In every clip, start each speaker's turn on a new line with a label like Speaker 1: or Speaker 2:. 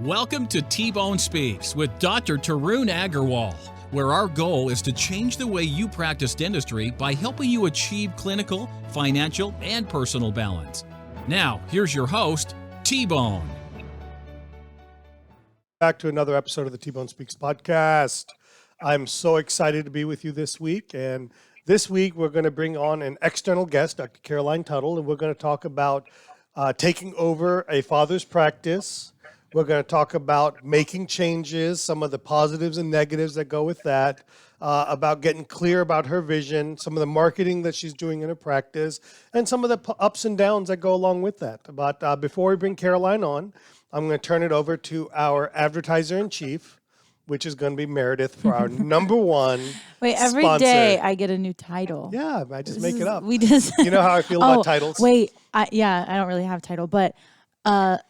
Speaker 1: Welcome to T-Bone Speaks with Dr. Tarun Agarwal, where our goal is to change the way you practice dentistry by helping you achieve clinical, financial, and personal balance. Now, here's your host, T-Bone.
Speaker 2: Back to another episode of the T-Bone Speaks podcast. I'm so excited to be with you this week. And this week, we're going to bring on an external guest, Dr. Caroline Tuttle, and we're going to talk about taking over a father's practice. We're going to talk about making changes, some of the positives and negatives that go with that, about getting clear about her vision, some of the marketing that she's doing in her practice, and some of the ups and downs that go along with that. But before we bring Caroline on, I'm going to turn it over to our advertiser-in-chief, which is going to be Meredith, for our number one
Speaker 3: Wait, every
Speaker 2: sponsor.
Speaker 3: day I get a new title.
Speaker 2: Yeah, I just make it up.
Speaker 3: We just
Speaker 2: You know how I feel about titles?
Speaker 3: Wait, I don't really have a title, but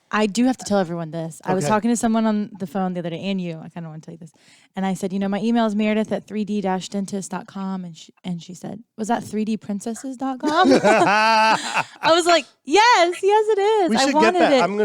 Speaker 3: I do have to tell everyone this. I was talking to someone on the phone the other day, and you, I kind of want to tell you this. And I said, my email is meredith@3d-dentist.com. And she said, was that 3dprincesses.com? I was like, yes, it is.
Speaker 2: We should
Speaker 3: I wanted
Speaker 2: get that.
Speaker 3: it.
Speaker 2: I'm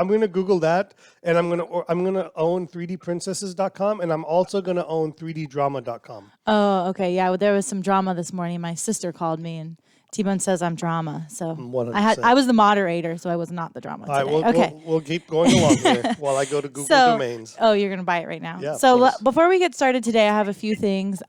Speaker 2: gonna Google that, and I'm gonna own 3dprincesses.com, and I'm also gonna own 3ddrama.com.
Speaker 3: Oh, okay. Yeah, well, there was some drama this morning. My sister called me, and T-Bone says I'm drama, so
Speaker 2: 100%.
Speaker 3: I was the moderator, so I was not the drama today.
Speaker 2: All right, we'll keep going along here while I go to Google Domains.
Speaker 3: Oh, you're going to buy it right now.
Speaker 2: Yeah,
Speaker 3: so before we get started today, I have a few things.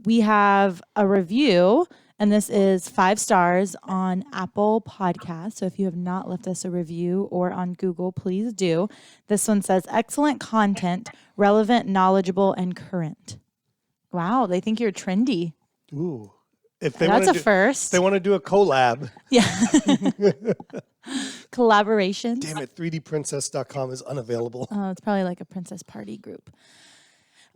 Speaker 3: We have a review, and this is 5 stars on Apple Podcasts. So if you have not left us a review or on Google, please do. This one says, excellent content, relevant, knowledgeable, and current. Wow, they think you're trendy.
Speaker 2: Ooh.
Speaker 3: That's a first.
Speaker 2: They want to do a collab.
Speaker 3: Yeah. Collaborations.
Speaker 2: Damn it, 3dprincess.com is unavailable.
Speaker 3: Oh, it's probably like a princess party group.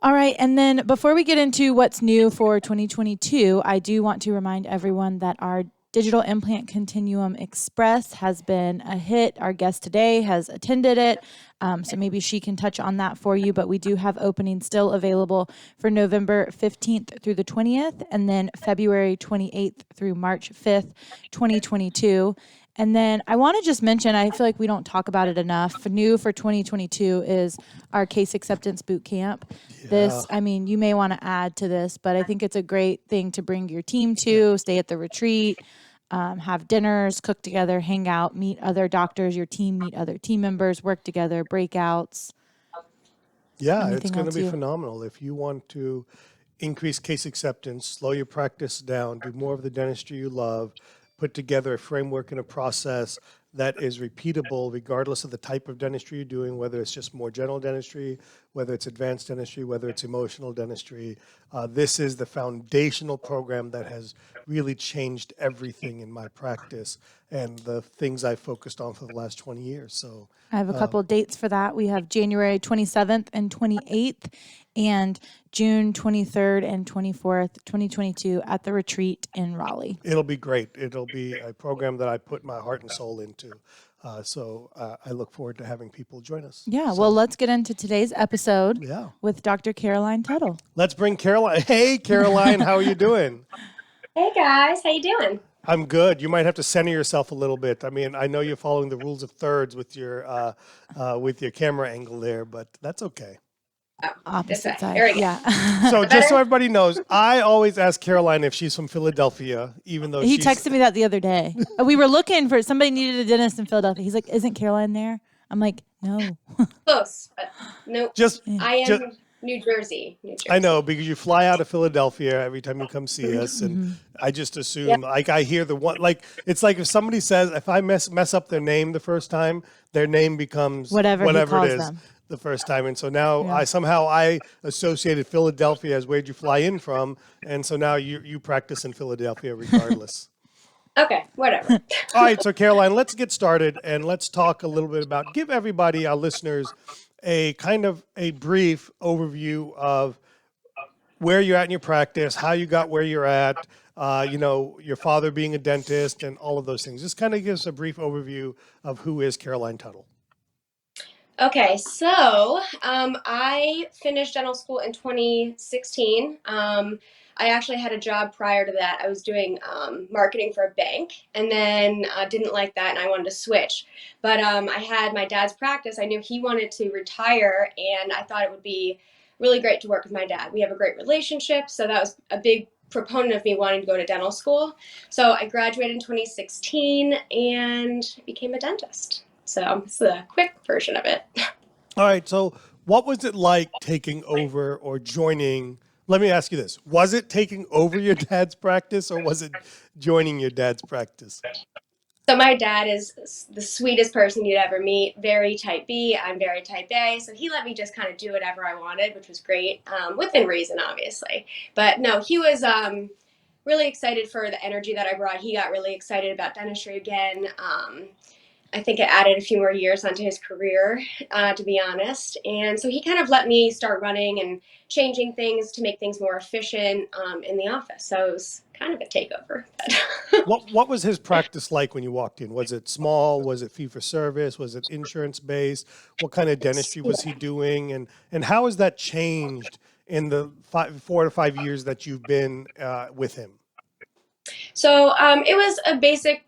Speaker 3: All right. And then before we get into what's new for 2022, I do want to remind everyone that our Digital Implant Continuum Express has been a hit. Our guest today has attended it, so maybe she can touch on that for you. But we do have openings still available for November 15th through the 20th, and then February 28th through March 5th, 2022. And then I want to just mention, I feel like we don't talk about it enough. New for 2022 is our case acceptance boot camp. Yeah. This, you may want to add to this, but I think it's a great thing to bring your team to, stay at the retreat, have dinners, cook together, hang out, meet other doctors, your team, meet other team members, work together, breakouts.
Speaker 2: Yeah, it's going to be phenomenal. If you want to increase case acceptance, slow your practice down, do more of the dentistry you love, put together a framework and a process that is repeatable regardless of the type of dentistry you're doing, whether it's just more general dentistry, whether it's advanced dentistry, whether it's emotional dentistry. This is the foundational program that has really changed everything in my practice and the things I've focused on for the last 20 years. So
Speaker 3: I have a couple of dates for that. We have January 27th and 28th and June 23rd and 24th, 2022 at the retreat in Raleigh.
Speaker 2: It'll be great. It'll be a program that I put my heart and soul into. So I look forward to having people join us.
Speaker 3: Yeah, well, let's get into today's episode with Dr. Caroline Tuttle.
Speaker 2: Let's bring Caroline. Hey, Caroline, how are you doing?
Speaker 4: Hey, guys. How you doing?
Speaker 2: I'm good. You might have to center yourself a little bit. I know you're following the rules of thirds with your camera angle there, but that's okay.
Speaker 3: Opposite side.
Speaker 4: There we go.
Speaker 3: Yeah.
Speaker 2: So just so everybody knows, I always ask Caroline if she's from Philadelphia, even though
Speaker 3: he texted me that the other day. We were looking for somebody needed a dentist in Philadelphia. He's like, "Isn't Caroline there?" I'm like, "No."
Speaker 4: Close, but nope. I am New Jersey.
Speaker 2: I know, because you fly out of Philadelphia every time you come see us, and I just assume, I hear the one, it's like if somebody says, if I mess up their name the first time, their name becomes whatever it is. Them. The first time, and so now I associated Philadelphia as where'd you fly in from, and so now you practice in Philadelphia regardless.
Speaker 4: Okay, whatever.
Speaker 2: All right, so Caroline, let's get started and let's talk a little bit about, give everybody, our listeners, a kind of a brief overview of where you're at in your practice, how you got where you're at, your father being a dentist and all of those things. Just kind of give us a brief overview of who is Caroline Tuttle.
Speaker 4: Okay, so I finished dental school in 2016. I actually had a job prior to that. I was doing marketing for a bank, and then didn't like that, and I wanted to switch. But I had my dad's practice. I knew he wanted to retire, and I thought it would be really great to work with my dad. We have a great relationship, so that was a big proponent of me wanting to go to dental school. So I graduated in 2016 and became a dentist. So it's a quick version of it.
Speaker 2: All right. So what was it like taking over or joining? Let me ask you this. Was it taking over your dad's practice or was it joining your dad's practice?
Speaker 4: So my dad is the sweetest person you'd ever meet. Very type B. I'm very type A. So he let me just kind of do whatever I wanted, which was great, within reason, obviously. But no, he was really excited for the energy that I brought. He got really excited about dentistry again. I think it added a few more years onto his career, to be honest. And so he kind of let me start running and changing things to make things more efficient in the office. So it was kind of a takeover.
Speaker 2: What was his practice like when you walked in? Was it small? Was it fee for service? Was it insurance based? What kind of dentistry was he doing? And how has that changed in the 4 to 5 years that you've been with him?
Speaker 4: So it was a basic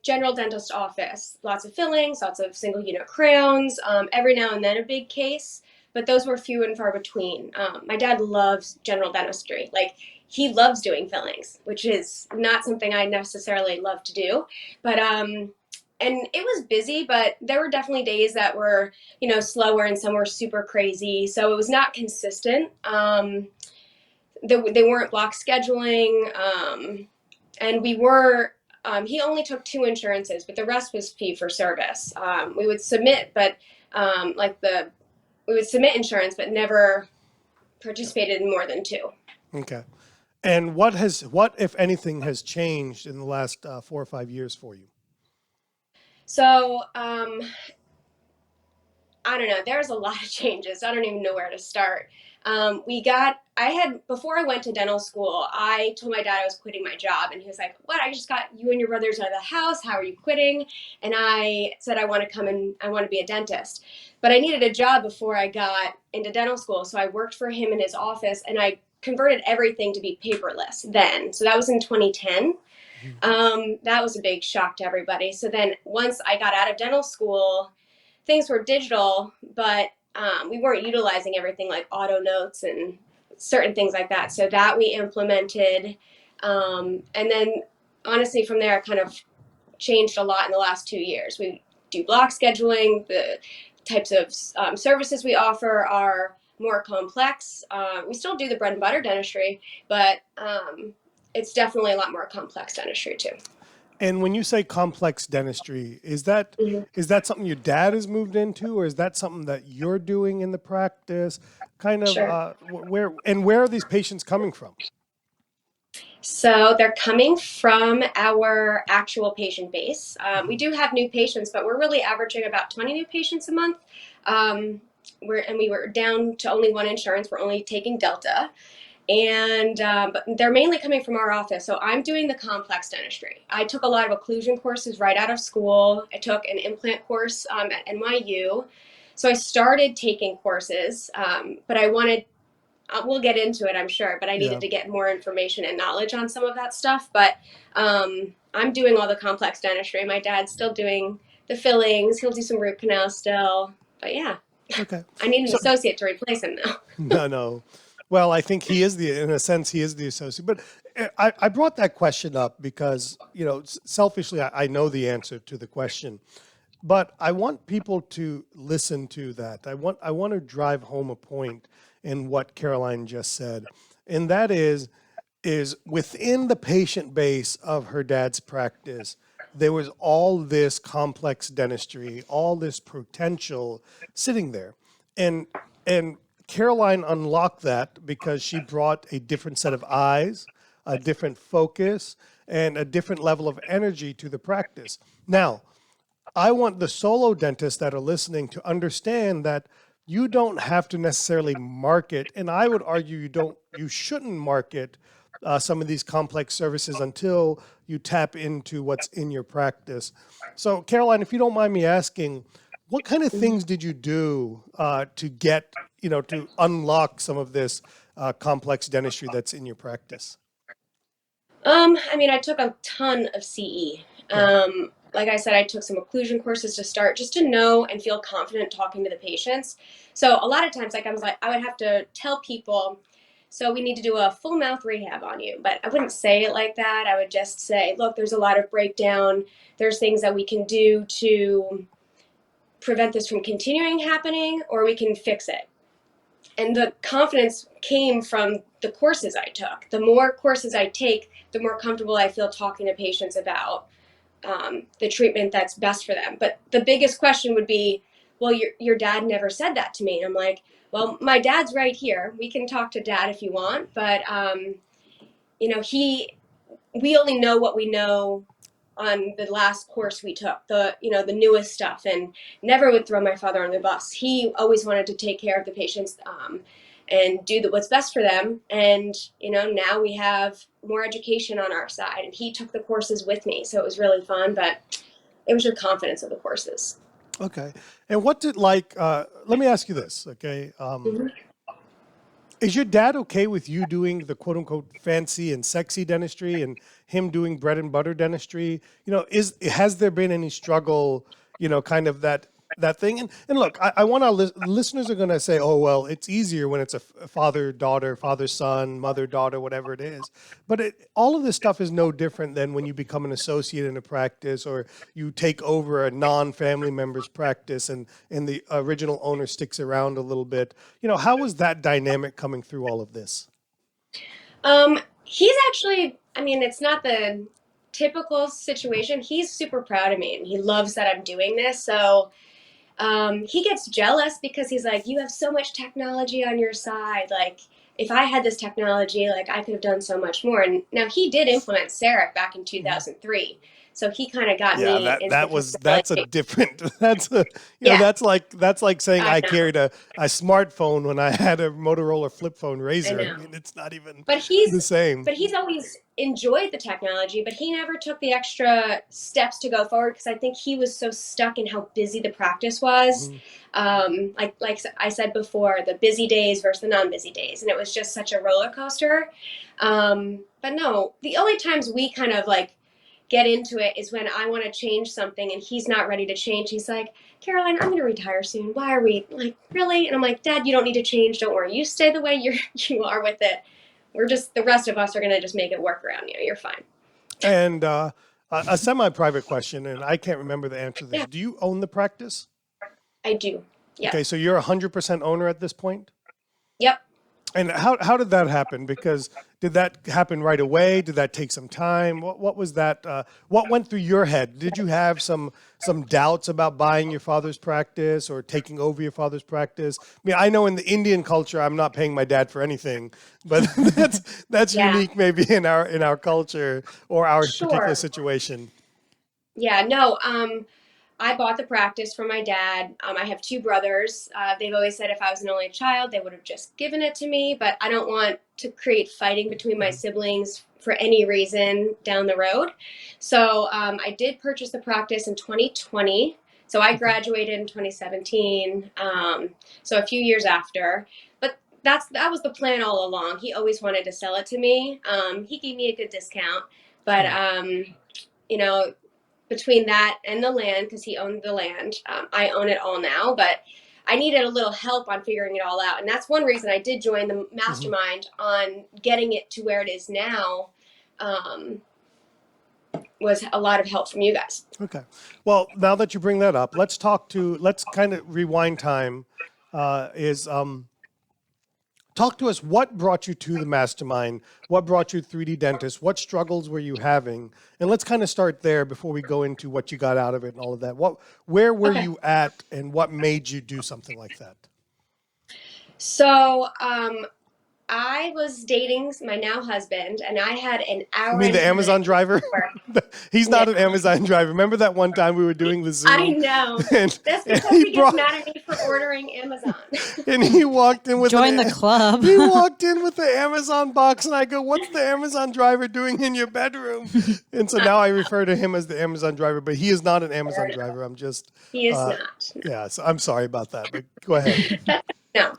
Speaker 4: general dentist office. Lots of fillings, lots of single unit crowns, every now and then a big case, but those were few and far between. My dad loves general dentistry. Like, he loves doing fillings, which is not something I necessarily love to do. But and it was busy, but there were definitely days that were, slower, and some were super crazy. So it was not consistent. They weren't block scheduling. And we were, he only took 2 insurances, but the rest was fee for service. We would submit, but we would submit insurance, but never participated in more than 2.
Speaker 2: Okay. And what, if anything, has changed in the last 4 or 5 years for you?
Speaker 4: So, I don't know. There's a lot of changes. I don't even know where to start. Before I went to dental school, I told my dad I was quitting my job, and he was like, "What? I just got you and your brothers out of the house. How are you quitting?" And I said, "I want to come and I want to be a dentist." But I needed a job before I got into dental school. So I worked for him in his office, and I converted everything to be paperless then. So that was in 2010. That was a big shock to everybody. So then once I got out of dental school, things were digital, but we weren't utilizing everything like auto notes and certain things like that. So that we implemented. And then honestly, from there, it kind of changed a lot in the last 2 years. We do block scheduling. The types of services we offer are more complex. We still do the bread and butter dentistry, but it's definitely a lot more complex dentistry too.
Speaker 2: And when you say complex dentistry, is that something your dad has moved into, or is that something that you're doing in the practice? Kind of
Speaker 4: Sure.
Speaker 2: where are these patients coming from?
Speaker 4: So they're coming from our actual patient base. We do have new patients, but we're really averaging about 20 new patients a month. We were down to only 1 insurance. We're only taking Delta. And but they're mainly coming from our office. So I'm doing the complex dentistry. I took a lot of occlusion courses right out of school. I took an implant course at NYU. So I started taking courses, but we'll get into it, I'm sure, but I needed to get more information and knowledge on some of that stuff. But I'm doing all the complex dentistry. My dad's still doing the fillings. He'll do some root canal still. But yeah,
Speaker 2: Okay.
Speaker 4: I need an associate to replace him now.
Speaker 2: No. Well, I think he is in a sense, he is the associate. But I brought that question up because, selfishly, I know the answer to the question. But I want people to listen to that. I want to drive home a point in what Caroline just said. And that is within the patient base of her dad's practice, there was all this complex dentistry, all this potential sitting there. And Caroline unlocked that because she brought a different set of eyes, a different focus, and a different level of energy to the practice. Now, I want the solo dentists that are listening to understand that you don't have to necessarily market, and I would argue you shouldn't market some of these complex services until you tap into what's in your practice. So, Caroline, if you don't mind me asking, what kind of things did you do to get, to unlock some of this complex dentistry that's in your practice?
Speaker 4: I mean, I took a ton of CE. Like I said, I took some occlusion courses to start, just to know and feel confident talking to the patients. So a lot of times, I would have to tell people, so we need to do a full mouth rehab on you. But I wouldn't say it like that. I would just say, look, there's a lot of breakdown. There's things that we can do to prevent this from continuing happening, or we can fix it. And the confidence came from the courses I took. The more courses I take, the more comfortable I feel talking to patients about the treatment that's best for them. But the biggest question would be, well, your dad never said that to me. And I'm like, well, my dad's right here. We can talk to dad if you want. But, we only know what we know on the last course we took, the newest stuff, and never would throw my father on the bus. He always wanted to take care of the patients and do what's best for them. And, now we have more education on our side, and he took the courses with me. So it was really fun, but it was your confidence of the courses.
Speaker 2: Okay. And what did let me ask you this, okay? Is your dad okay with you doing the quote unquote fancy and sexy dentistry and him doing bread and butter dentistry? Has there been any struggle, kind of that thing? And look, I want our listeners are going to say, oh, well, it's easier when it's a father-daughter, father-son, mother-daughter, whatever it is. But all of this stuff is no different than when you become an associate in a practice, or you take over a non-family member's practice and the original owner sticks around a little bit. How was that dynamic coming through all of this?
Speaker 4: He's actually, it's not the typical situation. He's super proud of me, and he loves that I'm doing this. So he gets jealous because he's like, you have so much technology on your side. Like, if I had this technology, like, I could have done so much more. And now he did implement CEREC back in 2003. So he kind of got me.
Speaker 2: That's a different, that's like saying I carried a smartphone when I had a Motorola flip phone Razr. I mean, it's not even the same.
Speaker 4: But he's always enjoyed the technology, but he never took the extra steps to go forward, because I think he was so stuck in how busy the practice was. Like I said before, the busy days versus the non-busy days, and it was just such a roller coaster. But no, the only times we kind of get into it is when I want to change something and he's not ready to change. He's like, Caroline, I'm going to retire soon. Why are we really? And I'm like, Dad, you don't need to change. Don't worry. You stay the way you are with it. The rest of us are going to just make it work around you. You're fine.
Speaker 2: And a semi-private question, and I can't remember the answer to this. Yeah. Do you own the practice?
Speaker 4: I do. Yeah.
Speaker 2: Okay. So you're 100% owner at this point?
Speaker 4: Yep.
Speaker 2: And how did that happen? Because did that happen right away? Did that take some time? What was that? What went through your head? Did you have some doubts about buying your father's practice or taking over your father's practice? I mean, I know in the Indian culture, I'm not paying my dad for anything, but that's unique maybe in our culture or our particular situation.
Speaker 4: Yeah. No. I bought the practice from my dad. I have two brothers. They've always said if I was an only child, they would have just given it to me, but I don't want to create fighting between my siblings for any reason down the road. So I did purchase the practice in 2020. So I graduated in 2017, so a few years after. But that was the plan all along. He always wanted to sell it to me. He gave me a good discount, but between that and the land, because he owned the land, I own it all now, but I needed a little help on figuring it all out. And that's one reason I did join the Mastermind on getting it to where it is now, was a lot of help from you guys.
Speaker 2: Okay. Well, now that you bring that up, let's kind of rewind time. Talk to us. What brought you to the Mastermind? What brought you 3D Dentist? What struggles were you having? And let's kind of start there before we go into what you got out of it and all of that. Where were you at, and what made you do something like that?
Speaker 4: So I was dating my now husband, and I had an hour.
Speaker 2: You mean the Amazon driver? He's not an Amazon driver. Remember that one time we were doing the Zoom?
Speaker 4: I know.
Speaker 2: And,
Speaker 4: That's because he gets mad at me for ordering Amazon.
Speaker 2: And he walked in with
Speaker 3: Join the club.
Speaker 2: He walked in with the Amazon box, and I go, "What's the Amazon driver doing in your bedroom?" And so now I refer to him as the Amazon driver, but he is not an Amazon driver. I'm just
Speaker 4: He is not.
Speaker 2: Yeah, so I'm sorry about that, but go ahead.
Speaker 4: No.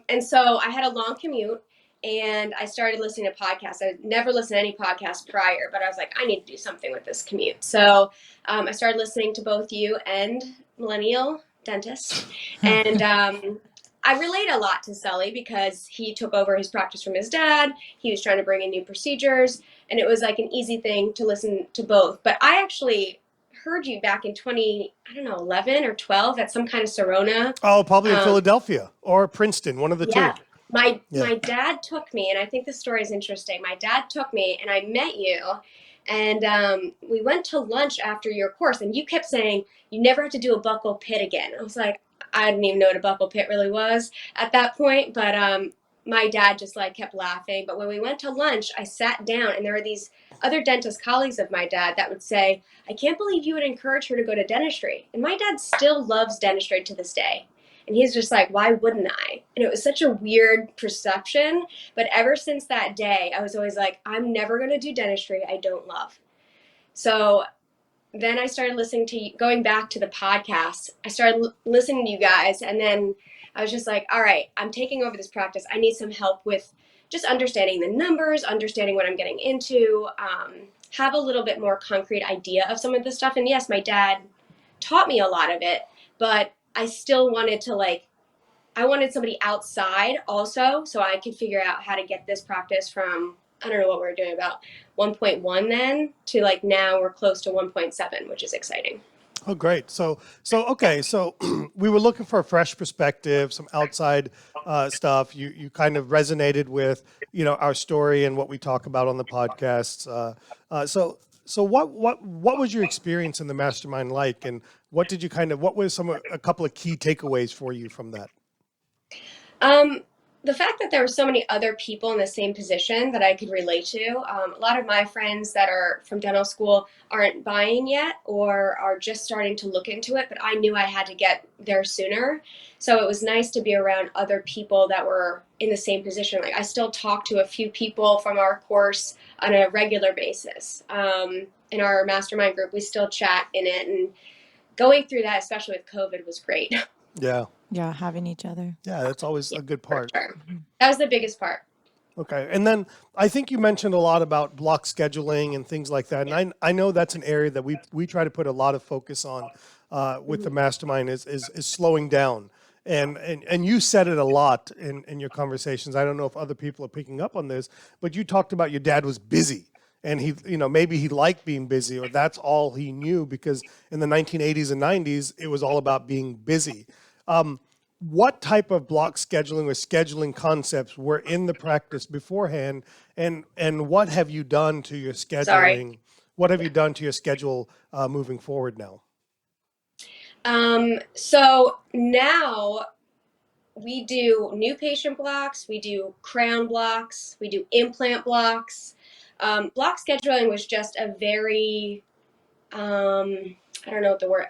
Speaker 4: And so I had a long commute, and I started listening to podcasts. I never listened to any podcasts prior, but I was like, I need to do something with this commute. So I started listening to both you and Millennial Dentists. And I relate a lot to Sully because he took over his practice from his dad. He was trying to bring in new procedures, and it was like an easy thing to listen to both. But I actually heard you back in 11 or 12 at some kind of Sorona.
Speaker 2: Oh, probably in Philadelphia or Princeton, one of the two.
Speaker 4: My dad took me, and I think the story is interesting. My dad took me, and I met you, and we went to lunch after your course, and you kept saying you never have to do a buccal pit again. I was like, I didn't even know what a buccal pit really was at that point, but my dad just like kept laughing. But when we went to lunch, I sat down, and there were these other dentist colleagues of my dad that would say, I can't believe you would encourage her to go to dentistry. And my dad still loves dentistry to this day. And he's just like, why wouldn't I? And it was such a weird perception. But ever since that day, I was always like, I'm never going to do dentistry I don't love. So then I started going back to the podcast. I started listening to you guys. And then I was just like, all right, I'm taking over this practice. I need some help with just understanding the numbers, understanding what I'm getting into, have a little bit more concrete idea of some of this stuff. And yes, my dad taught me a lot of it, but I still wanted I wanted somebody outside also, so I could figure out how to get this practice from, I don't know what we were doing, about 1.1 then to like now we're close to 1.7, which is exciting.
Speaker 2: Oh, great. So we were looking for a fresh perspective, some outside stuff. You kind of resonated with, our story and what we talk about on the podcasts. So what was your experience in the Mastermind like, and what was a couple of key takeaways for you from that?
Speaker 4: The fact that there were so many other people in the same position that I could relate to. A lot of my friends that are from dental school aren't buying yet or are just starting to look into it, but I knew I had to get there sooner. So it was nice to be around other people that were in the same position. Like I still talk to a few people from our course on a regular basis. In our mastermind group, we still chat in it, and going through that, especially with COVID, was great.
Speaker 3: Yeah, having each other.
Speaker 2: Yeah, that's always a good part.
Speaker 4: Sure. That was the biggest part.
Speaker 2: Okay. And then I think you mentioned a lot about block scheduling and things like that. And I know that's an area that we try to put a lot of focus on with the Mastermind is slowing down. And you said it a lot in your conversations. I don't know if other people are picking up on this, but you talked about your dad was busy. And he, maybe he liked being busy, or that's all he knew, because in the 1980s and 90s, it was all about being busy. What type of block scheduling or scheduling concepts were in the practice beforehand, and what have you done to your scheduling?
Speaker 4: Sorry.
Speaker 2: What have you done to your schedule moving forward now?
Speaker 4: So now we do new patient blocks, we do crown blocks, we do implant blocks. Block scheduling was just a very, I don't know what the word,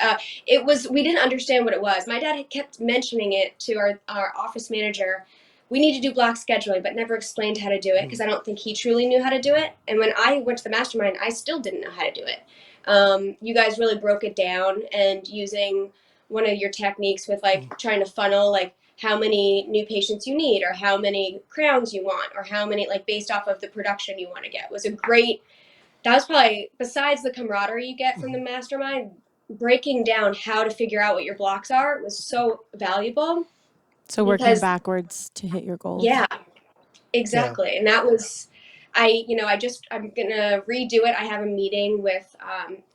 Speaker 4: we didn't understand what it was. My dad had kept mentioning it to our office manager. We need to do block scheduling, but never explained how to do it because I don't think he truly knew how to do it. And when I went to the Mastermind, I still didn't know how to do it. You guys really broke it down, and using one of your techniques with like trying to funnel like how many new patients you need, or how many crowns you want, or how many, like based off of the production you want to get, was that was probably, besides the camaraderie you get from the Mastermind, breaking down how to figure out what your blocks are was so valuable.
Speaker 3: So working backwards to hit your goals.
Speaker 4: Yeah, exactly. Yeah. And that was, I'm going to redo it. I have a meeting with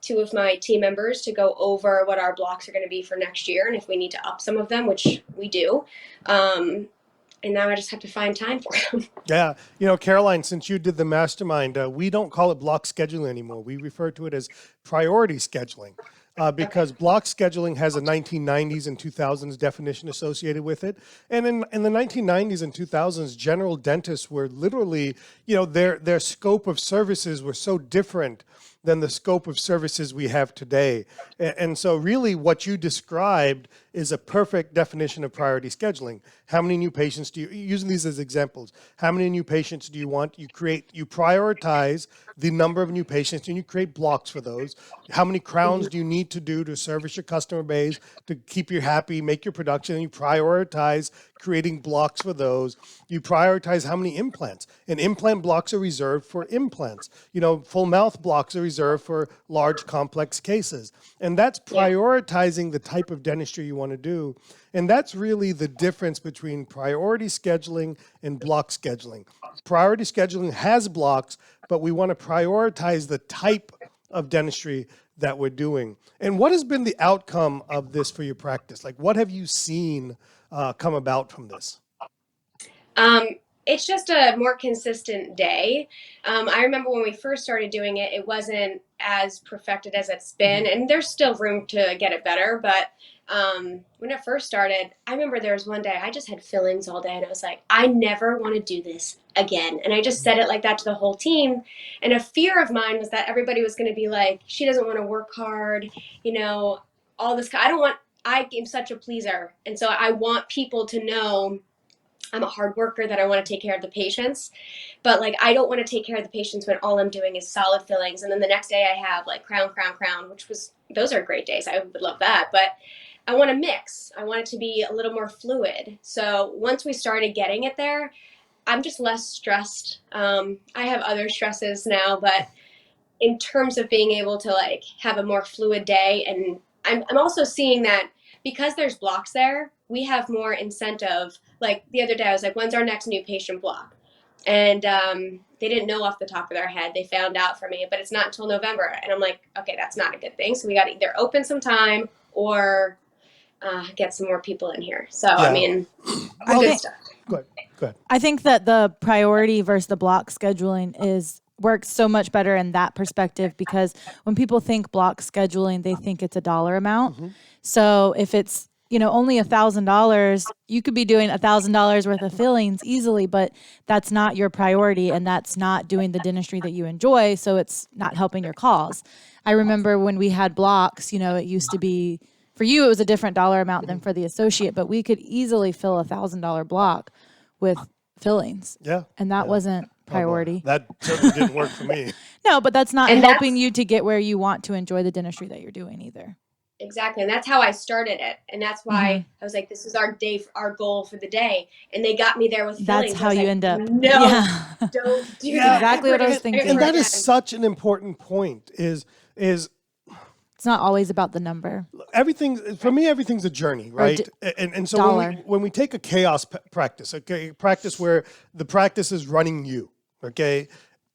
Speaker 4: 2 of my team members to go over what our blocks are going to be for next year, and if we need to up some of them, which we do. And now I just have to find time for them.
Speaker 2: Yeah. Caroline, since you did the Mastermind, we don't call it block scheduling anymore. We refer to it as priority scheduling. because block scheduling has a 1990s and 2000s definition associated with it. And in the 1990s and 2000s, general dentists were literally, their scope of services were so different than the scope of services we have today. And so really what you described is a perfect definition of priority scheduling. How many new patients do you, using these as examples, how many new patients do you want? You prioritize the number of new patients and you create blocks for those. How many crowns do you need to do to service your customer base, to keep you happy, make your production, and you prioritize creating blocks for those. You prioritize how many implants, and implant blocks are reserved for implants. Full mouth blocks are reserved for large complex cases. And that's prioritizing the type of dentistry you want to do. And that's really the difference between priority scheduling and block scheduling. Priority scheduling has blocks, but we want to prioritize the type of dentistry that we're doing. And what has been the outcome of this for your practice? Like, what have you seen come about from this?
Speaker 4: It's just a more consistent day. I remember when we first started doing it, it wasn't as perfected as it's been, and there's still room to get it better. But when it first started, I remember there was one day I just had fillings all day, and I was like, I never want to do this again. And I just said it like that to the whole team. And a fear of mine was that everybody was going to be like, she doesn't want to work hard, all this. I am such a pleaser, and so I want people to know I'm a hard worker, that I want to take care of the patients, but I don't want to take care of the patients when all I'm doing is solid fillings. And then the next day I have crown, those are great days. I would love that, but I want to mix. I want it to be a little more fluid. So once we started getting it there, I'm just less stressed. I have other stresses now, but in terms of being able to have a more fluid day, and I'm also seeing that because there's blocks there, we have more incentive. Like the other day, I was like, when's our next new patient block? And they didn't know off the top of their head. They found out from me, but it's not until November. And I'm like, okay, that's not a good thing. So we got to either open some time or get some more people in here. So, good stuff.
Speaker 2: Good.
Speaker 3: I think that the priority versus the block scheduling works so much better in that perspective, because when people think block scheduling, they think it's a dollar amount. So if it's, only $1,000, you could be doing $1,000 worth of fillings easily, but that's not your priority, and that's not doing the dentistry that you enjoy. So it's not helping your cause. I remember when we had blocks, it used to be, for you, it was a different dollar amount than for the associate, but we could easily fill $1,000 block with fillings.
Speaker 2: Yeah.
Speaker 3: And that wasn't priority.
Speaker 2: That certainly didn't work for me.
Speaker 3: No, but that's not helping you to get where you want to enjoy the dentistry that you're doing either.
Speaker 4: Exactly. And that's how I started it. And that's why I was like, this is our day, our goal for the day. And they got me there with fillings.
Speaker 3: That's how you end up.
Speaker 4: No, don't do that.
Speaker 3: Exactly what I was thinking.
Speaker 2: And that is such an important point is
Speaker 3: it's not always about the number.
Speaker 2: For me, everything's a journey, right? And so when we take a chaos practice, okay, practice where the practice is running you, okay,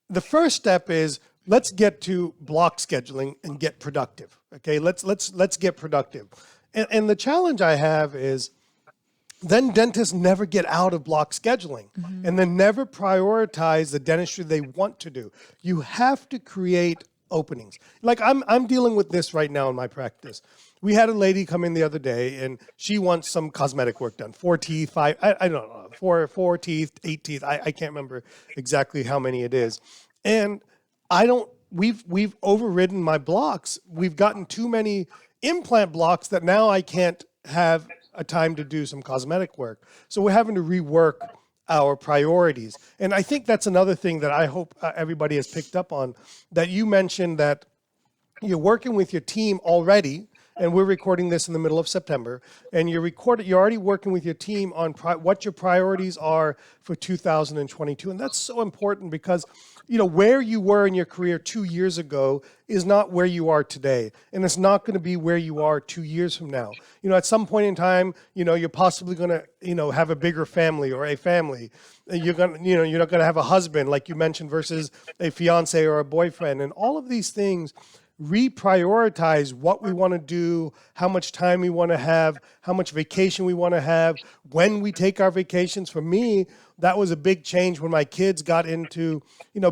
Speaker 2: the first step is let's get to block scheduling and get productive. Okay, let's get productive. And the challenge I have is then dentists never get out of block scheduling and then never prioritize the dentistry they want to do. You have to create openings. Like I'm dealing with this right now in my practice. We had a lady come in the other day and she wants some cosmetic work done. 4 teeth, 5, I don't know, four teeth, 8 teeth. I can't remember exactly how many it is. And we've overridden my blocks. We've gotten too many implant blocks that now I can't have a time to do some cosmetic work. So we're having to rework our priorities. And I think that's another thing that I hope everybody has picked up on, that you mentioned that you're working with your team already, and we're recording this in the middle of September, and you're already working with your team on what your priorities are for 2022. And that's so important because, where you were in your career 2 years ago is not where you are today. And it's not going to be where you are 2 years from now. At some point in time, you're possibly going to, have a bigger family or a family. You're going to, you're not going to have a husband, like you mentioned, versus a fiance or a boyfriend. And all of these things reprioritize what we want to do, how much time we want to have, how much vacation we want to have, when we take our vacations. For me, that was a big change when my kids got into,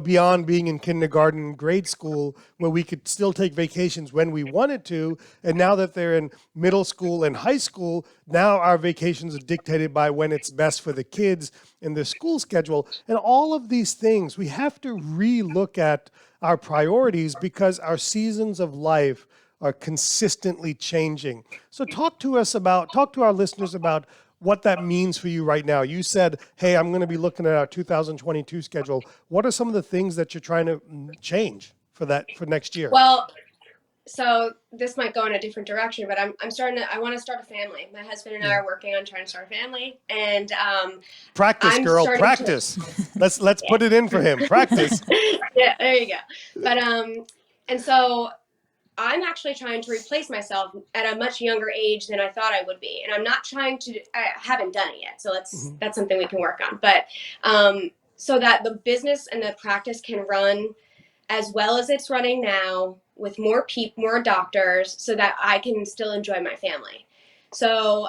Speaker 2: beyond being in kindergarten and grade school, where we could still take vacations when we wanted to. And now that they're in middle school and high school, now our vacations are dictated by when it's best for the kids in their school schedule. And all of these things, we have to re-look at our priorities because our seasons of life are consistently changing. So talk to our listeners about what that means for you right now. You said, hey, I'm going to be looking at our 2022 schedule. What are some of the things that you're trying to change for next year?
Speaker 4: Well, so this might go in a different direction, but I want to start a family. My husband and I are working on trying to start a family, and
Speaker 2: practice, girl, practice. Let's put it in for him. Practice.
Speaker 4: Yeah, there you go. But and so I'm actually trying to replace myself at a much younger age than I thought I would be. And I haven't done it yet. So that's something we can work on. But so that the business and the practice can run as well as it's running now with more doctors, so that I can still enjoy my family. So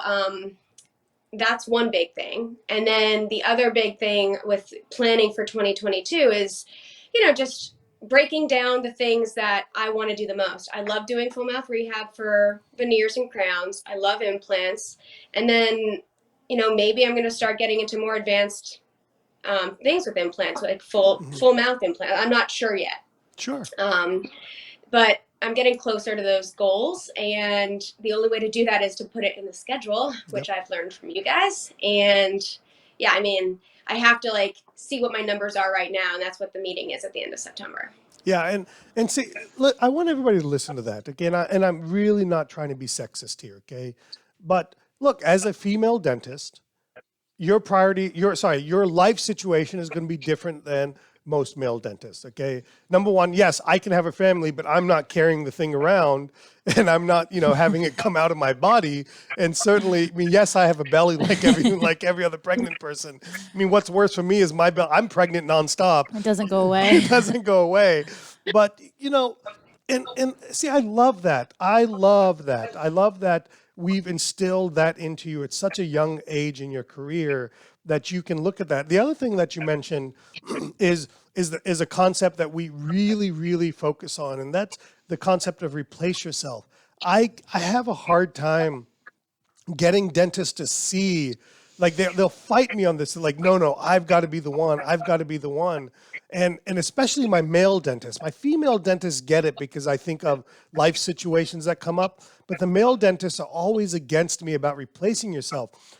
Speaker 4: that's one big thing. And then the other big thing with planning for 2022 is, just breaking down the things that I want to do the most. I love doing full mouth rehab for veneers and crowns. I love implants. And then, maybe I'm going to start getting into more advanced things with implants, like full mouth implant. I'm not sure yet.
Speaker 2: Sure.
Speaker 4: But I'm getting closer to those goals. And the only way to do that is to put it in the schedule, which I've learned from you guys. And yeah, I have to see what my numbers are right now, and that's what the meeting is at the end of September.
Speaker 2: Yeah, and see, look, I want everybody to listen to that again. And I'm really not trying to be sexist here, okay? But look, as a female dentist, your life situation is going to be different than most male dentists, okay? Number one, yes, I can have a family, but I'm not carrying the thing around, and I'm not, having it come out of my body. And certainly, yes, I have a belly like every other pregnant person. What's worse for me is my belly. I'm pregnant nonstop.
Speaker 3: It doesn't go away.
Speaker 2: It doesn't go away. But, and see, I love that. I love that we've instilled that into you at such a young age in your career that you can look at that. The other thing that you mentioned is a concept that we really, really focus on, and that's the concept of replace yourself. I have a hard time getting dentists to see, they'll fight me on this. They're like, no, I've got to be the one. I've got to be the one. And especially my male dentists. My female dentists get it because I think of life situations that come up, but the male dentists are always against me about replacing yourself.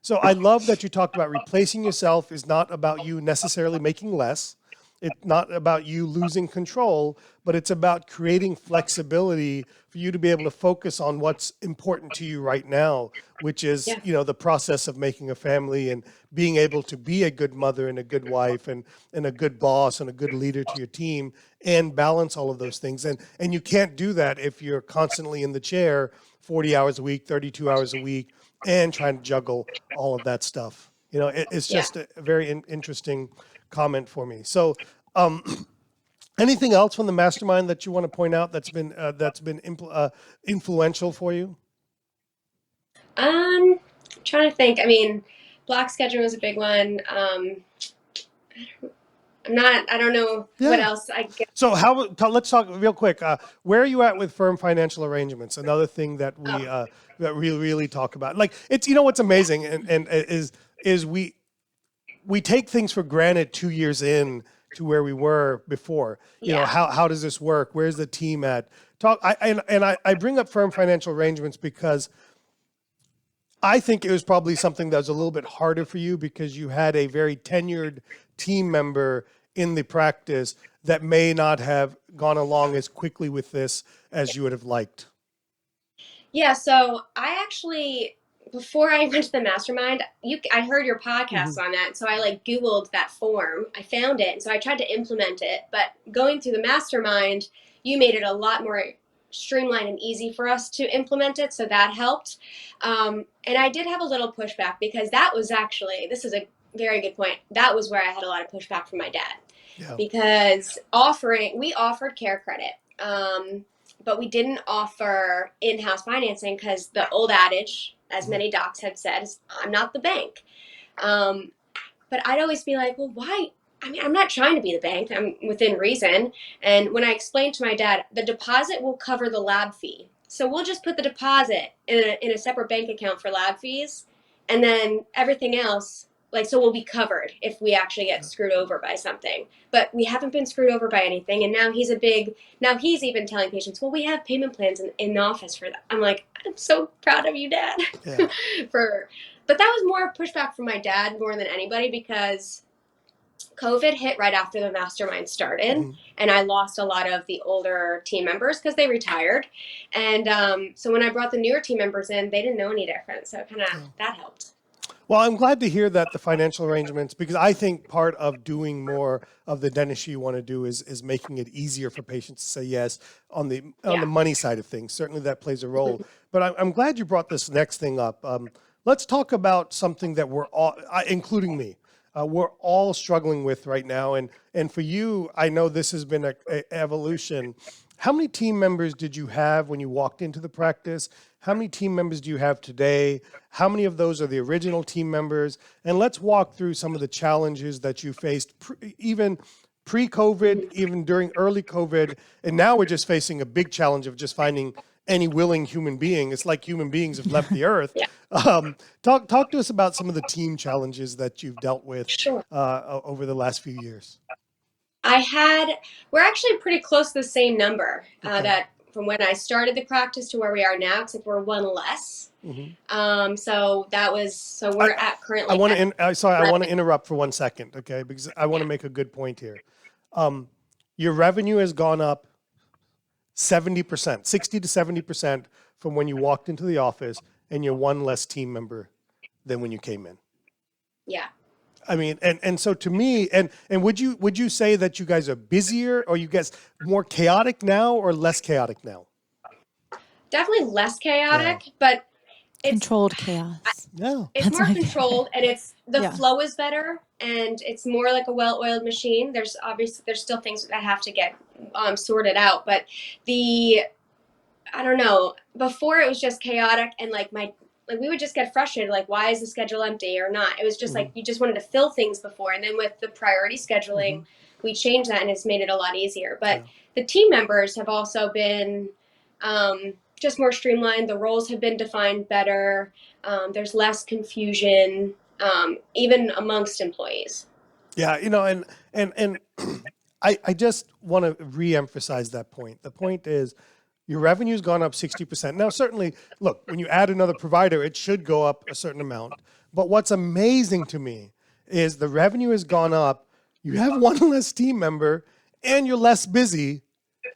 Speaker 2: So I love that you talked about replacing yourself is not about you necessarily making less. It's not about you losing control, but it's about creating flexibility for you to be able to focus on what's important to you right now, which is, the process of making a family and being able to be a good mother and a good wife and a good boss and a good leader to your team and balance all of those things. And you can't do that if you're constantly in the chair 40 hours a week, 32 hours a week, and trying to juggle all of that stuff. It's just a very interesting comment for me. So anything else from the Mastermind that you want to point out that's been influential for you?
Speaker 4: I'm trying to think. Block scheduling was a big one. I don't know what else I get.
Speaker 2: So let's talk real quick. Where are you at with firm financial arrangements? Another thing that we that we really talk about. It's what's amazing and is we take things for granted 2 years in to where we were before. How does this work? Where's the team at? I bring up firm financial arrangements because I think it was probably something that was a little bit harder for you because you had a very tenured team member in the practice that may not have gone along as quickly with this as you would have liked.
Speaker 4: Yeah, so I actually, before I went to the Mastermind, I heard your podcast on that. So I Googled that form. I found it. And so I tried to implement it. But going through the Mastermind, you made it a lot more streamlined and easy for us to implement it. So that helped. And I did have a little pushback because that was actually, this is a very good point. That was where I had a lot of pushback from my dad. Yeah. Because we offered care credit. But we didn't offer in-house financing because the old adage, as many docs have said, is I'm not the bank. but I'd always be like, well, why? I mean, I'm not trying to be the bank. I'm within reason. And when I explained to my dad, the deposit will cover the lab fee. So we'll just put the deposit in a separate bank account for lab fees. And then everything else, like, so we'll be covered if we actually get screwed over by something. But we haven't been screwed over by anything. And now he's even telling patients, well, we have payment plans in the office for that. I'm like, I'm so proud of you, Dad.
Speaker 2: Yeah.
Speaker 4: But that was more pushback from my dad more than anybody, because COVID hit right after the Mastermind started, and I lost a lot of the older team members because they retired. And so when I brought the newer team members in, they didn't know any different. So that helped.
Speaker 2: Well, I'm glad to hear that the financial arrangements, because I think part of doing more of the dentistry you want to do is making it easier for patients to say yes on the money side of things. Certainly that plays a role. But I'm glad you brought this next thing up. Let's talk about something that we're all, including me, we're all struggling with right now. And for you, I know this has been an evolution. How many team members did you have when you walked into the practice? How many team members do you have today? How many of those are the original team members? And let's walk through some of the challenges that you faced even pre-COVID, even during early COVID. And now we're just facing a big challenge of just finding any willing human being. It's like human beings have left the earth. Talk to us about some of the team challenges that you've dealt with over the last few years.
Speaker 4: We're actually pretty close to the same number that from when I started the practice to where we are now, except we're one less. So we're at currently.
Speaker 2: I want to interrupt for 1 second, okay? Because I want to make a good point here. Your revenue has gone up 70%, 60 to 70% from when you walked into the office, and you're one less team member than when you came in.
Speaker 4: Yeah.
Speaker 2: I mean, and so to me, and would you say that you guys are busier, or you guys more chaotic now, or less chaotic now?
Speaker 4: Definitely less chaotic, but it's
Speaker 3: controlled chaos.
Speaker 4: It's more controlled, and the flow is better, and it's more like a well-oiled machine. There's still things that have to get sorted out, but I don't know. Before it was just chaotic, and we would just get frustrated, like, why is the schedule empty or not? It was just like you just wanted to fill things before. And then with the priority scheduling, we changed that, and it's made it a lot easier. But the team members have also been just more streamlined. The roles have been defined better. There's less confusion, even amongst employees.
Speaker 2: Yeah, and I just want to reemphasize that point. The point is, your revenue's gone up 60%. Now, certainly, look, when you add another provider, it should go up a certain amount. But what's amazing to me is the revenue has gone up, you have one less team member, and you're less busy,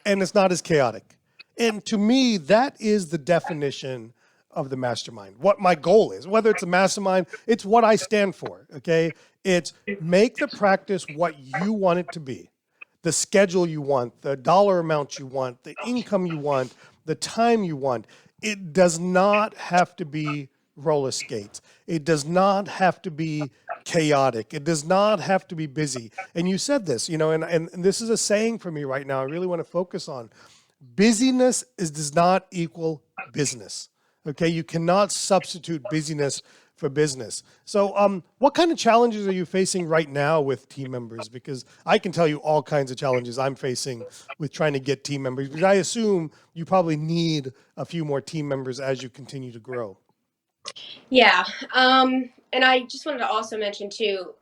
Speaker 2: and it's not as chaotic. And to me, that is the definition of the Mastermind. What my goal is, whether it's a Mastermind, it's what I stand for, okay? It's make the practice what you want it to be. The schedule you want, the dollar amount you want, the income you want, the time you want. It does not have to be roller skates. It does not have to be chaotic. It does not have to be busy. And you said this, and this is a saying for me right now. I really want to focus on busyness does not equal business. Okay, you cannot substitute busyness for business. So what kind of challenges are you facing right now with team members? Because I can tell you all kinds of challenges I'm facing with trying to get team members, because I assume you probably need a few more team members as you continue to grow.
Speaker 4: Yeah. And I just wanted to also mention too,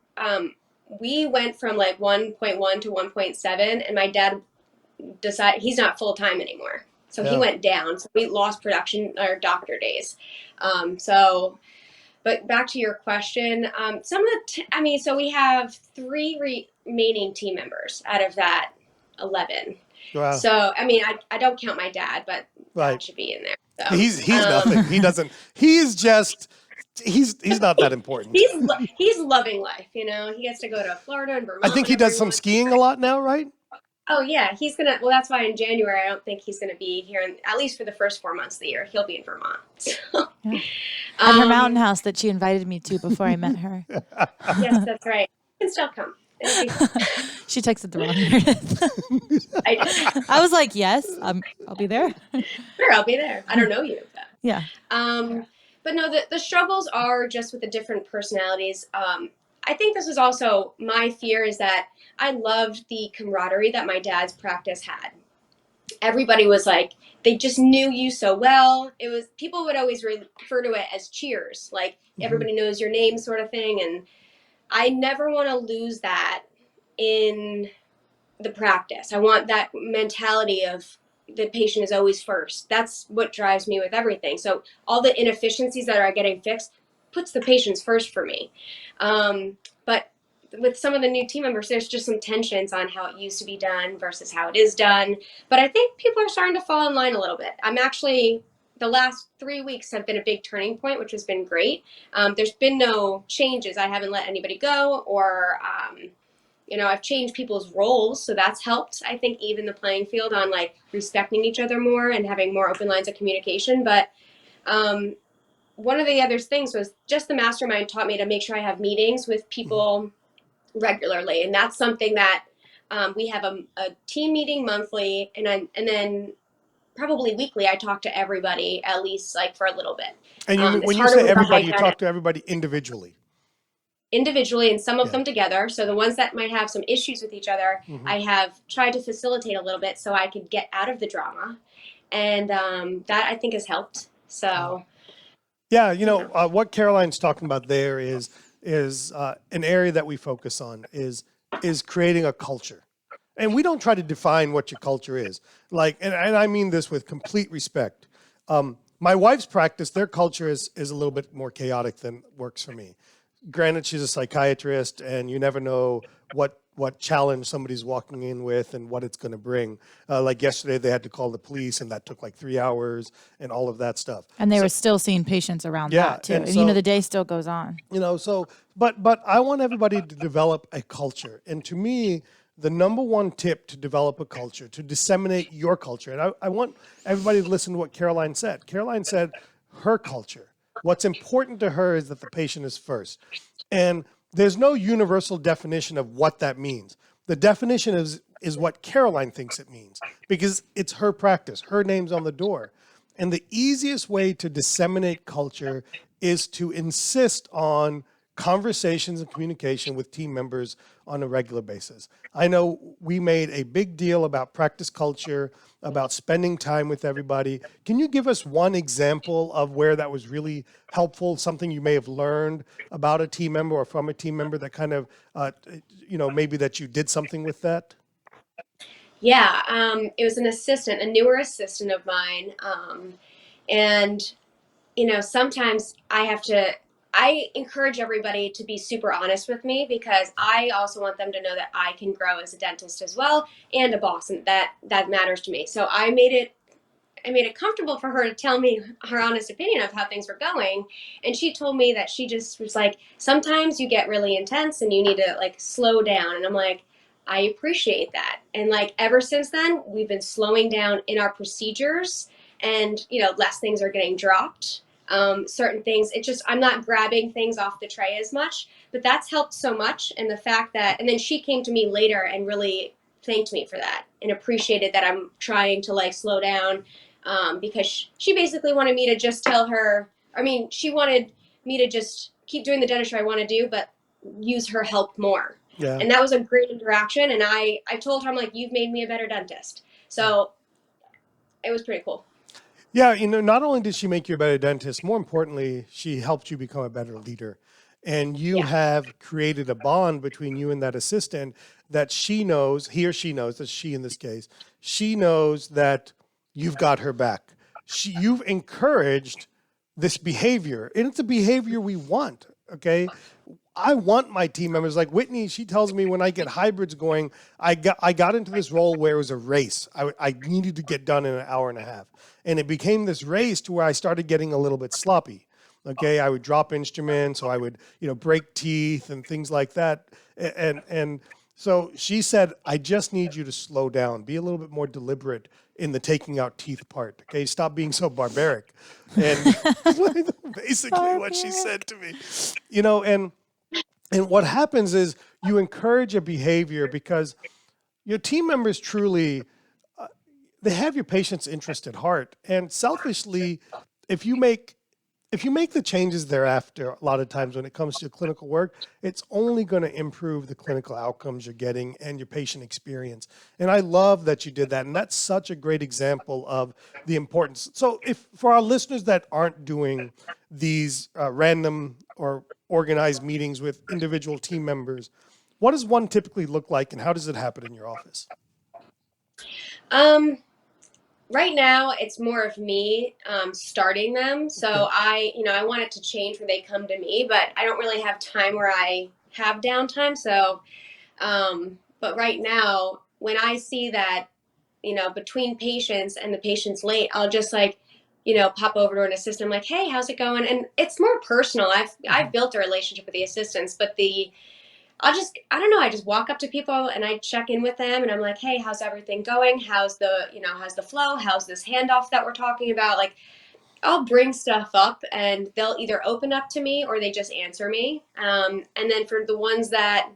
Speaker 4: we went from like 1.1 to 1.7, and my dad decided he's not full-time anymore. So he went down. So we lost production or doctor days. But back to your question, so we have 3 remaining team members out of that 11.
Speaker 2: Wow.
Speaker 4: So, I don't count my dad, but Dad should be in there. So,
Speaker 2: he's nothing. He doesn't, he's not that important.
Speaker 4: He's loving life. He gets to go to Florida and Vermont.
Speaker 2: I think he does some skiing a lot now, right?
Speaker 4: Oh yeah, that's why in January, I don't think he's gonna be here, at least for the first 4 months of the year. He'll be in Vermont. So.
Speaker 3: Yeah. At her mountain house that she invited me to before I met her.
Speaker 4: Yes, that's right. You can still come.
Speaker 3: She texted the wrong Meredith. I was like, yes, I'll be there.
Speaker 4: Sure, I'll be there. I don't know you. But.
Speaker 3: Yeah.
Speaker 4: But no, the struggles are just with the different personalities. I think this was also my fear, is that I loved the camaraderie that my dad's practice had. Everybody was like, they just knew you so well. It was, people would always refer to it as cheers, like everybody knows your name sort of thing. And I never want to lose that in the practice. I want that mentality of the patient is always first. That's what drives me with everything. So all the inefficiencies that are getting fixed puts the patients first for me. But with some of the new team members, there's just some tensions on how it used to be done versus how it is done. But I think people are starting to fall in line a little bit. I'm actually, the last 3 weeks have been a big turning point, which has been great. There's been no changes. I haven't let anybody go, or I've changed people's roles, so that's helped, I think, even the playing field on like respecting each other more and having more open lines of communication. But one of the other things was just the Mastermind taught me to make sure I have meetings with people regularly, and that's something that we have a team meeting monthly, and then probably weekly I talk to everybody at least like for a little bit.
Speaker 2: And when you say everybody, you talk to everybody individually.
Speaker 4: Individually, and some of them together. So the ones that might have some issues with each other, I have tried to facilitate a little bit so I could get out of the drama, and that I think has helped. So
Speaker 2: yeah, what Caroline's talking about there is an area that we focus on is creating a culture. And we don't try to define what your culture is. Like, and I mean this with complete respect. My wife's practice, their culture is a little bit more chaotic than works for me. Granted, she's a psychiatrist, and you never know what challenge somebody's walking in with and what it's going to bring. Like yesterday, they had to call the police, and that took like 3 hours and all of that stuff.
Speaker 3: And they were still seeing patients around that too. And
Speaker 2: so,
Speaker 3: the day still goes on.
Speaker 2: But I want everybody to develop a culture. And to me, the number one tip to develop a culture, to disseminate your culture, and I want everybody to listen to what Caroline said. Caroline said her culture. What's important to her is that the patient is first. And there's no universal definition of what that means. The definition is what Caroline thinks it means, because it's her practice. Her name's on the door. And the easiest way to disseminate culture is to insist on conversations and communication with team members on a regular basis. I know we made a big deal about practice culture, about spending time with everybody. Can you give us one example of where that was really helpful, something you may have learned about a team member or from a team member that kind of, maybe that you did something with that?
Speaker 4: Yeah, it was a newer assistant of mine. And sometimes I encourage everybody to be super honest with me, because I also want them to know that I can grow as a dentist as well, and a boss, and that matters to me. So I made it comfortable for her to tell me her honest opinion of how things were going. And she told me that she just was like, sometimes you get really intense and you need to like slow down. And I'm like, I appreciate that. And like ever since then, we've been slowing down in our procedures, and less things are getting dropped. Certain things, I'm not grabbing things off the tray as much, but that's helped so much. And the fact that, and then she came to me later and really thanked me for that and appreciated that I'm trying to like slow down, because she basically wanted me to just tell her, she wanted me to just keep doing the dentistry I want to do, but use her help more. Yeah. And that was a great interaction. And I told her, I'm like, you've made me a better dentist. So it was pretty cool.
Speaker 2: Yeah, not only did she make you a better dentist, more importantly, she helped you become a better leader. And you have created a bond between you and that assistant that he or she knows, that's she in this case, she knows that you've got her back. You've encouraged this behavior, and it's a behavior we want, okay? I want my team members, like Whitney, she tells me when I get hybrids going, I got into this role where it was a race. I needed to get done in an hour and a half. And it became this race to where I started getting a little bit sloppy. Okay, I would drop instruments, so I would, break teeth and things like that. And so she said, I just need you to slow down, be a little bit more deliberate in the taking out teeth part. Okay, stop being so barbaric. And basically what she said to me, and what happens is you encourage a behavior because your team members truly, they have your patient's interest at heart. And selfishly, if if you make the changes thereafter, a lot of times when it comes to clinical work, it's only going to improve the clinical outcomes you're getting and your patient experience. And I love that you did that. And that's such a great example of the importance. So if for our listeners that aren't doing these random or organized meetings with individual team members, what does one typically look like and how does it happen in your office?
Speaker 4: Right now, it's more of me starting them. So
Speaker 2: Okay.
Speaker 4: I want it to change where they come to me, but I don't really have time where I have downtime. So, but right now, when I see that, between patients and the patient's late, I'll just like, pop over to an assistant. I'm like, hey, how's it going? And it's more personal. I've built a relationship with the assistants, but I don't know, I just walk up to people and I check in with them and I'm like, hey, how's everything going? How's the flow? How's this handoff that we're talking about? Like, I'll bring stuff up and they'll either open up to me or they just answer me. And then for the ones that,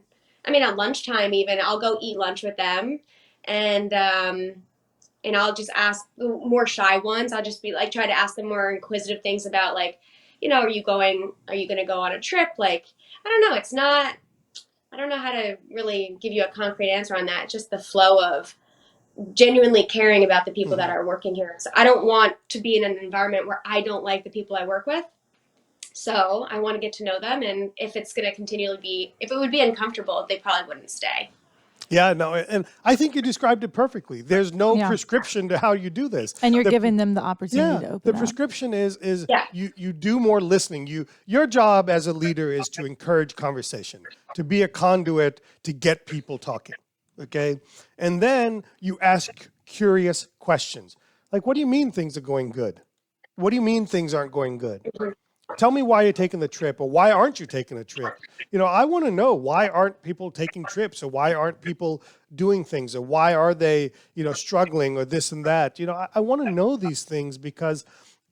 Speaker 4: at lunchtime even, I'll go eat lunch with them and I'll just ask the more shy ones. I'll just be like, try to ask them more inquisitive things about like, are you going to go on a trip? Like, I don't know. I don't know how to really give you a concrete answer on that. Just the flow of genuinely caring about the people that are working here. So I don't want to be in an environment where I don't like the people I work with. So I want to get to know them. And if it's going to if it would be uncomfortable, they probably wouldn't stay.
Speaker 2: Yeah, no, and I think you described it perfectly. There's no prescription to how you do this.
Speaker 3: And you're giving them the opportunity to open
Speaker 2: the
Speaker 3: up.
Speaker 2: prescription is you do more listening. Your job as a leader is to encourage conversation, to be a conduit, to get people talking, okay? And then you ask curious questions. Like, what do you mean things are going good? What do you mean things aren't going good? Tell me why you're taking the trip, or why aren't you taking a trip? I want to know, why aren't people taking trips, or why aren't people doing things, or why are they, struggling, or this and that. I want to know these things because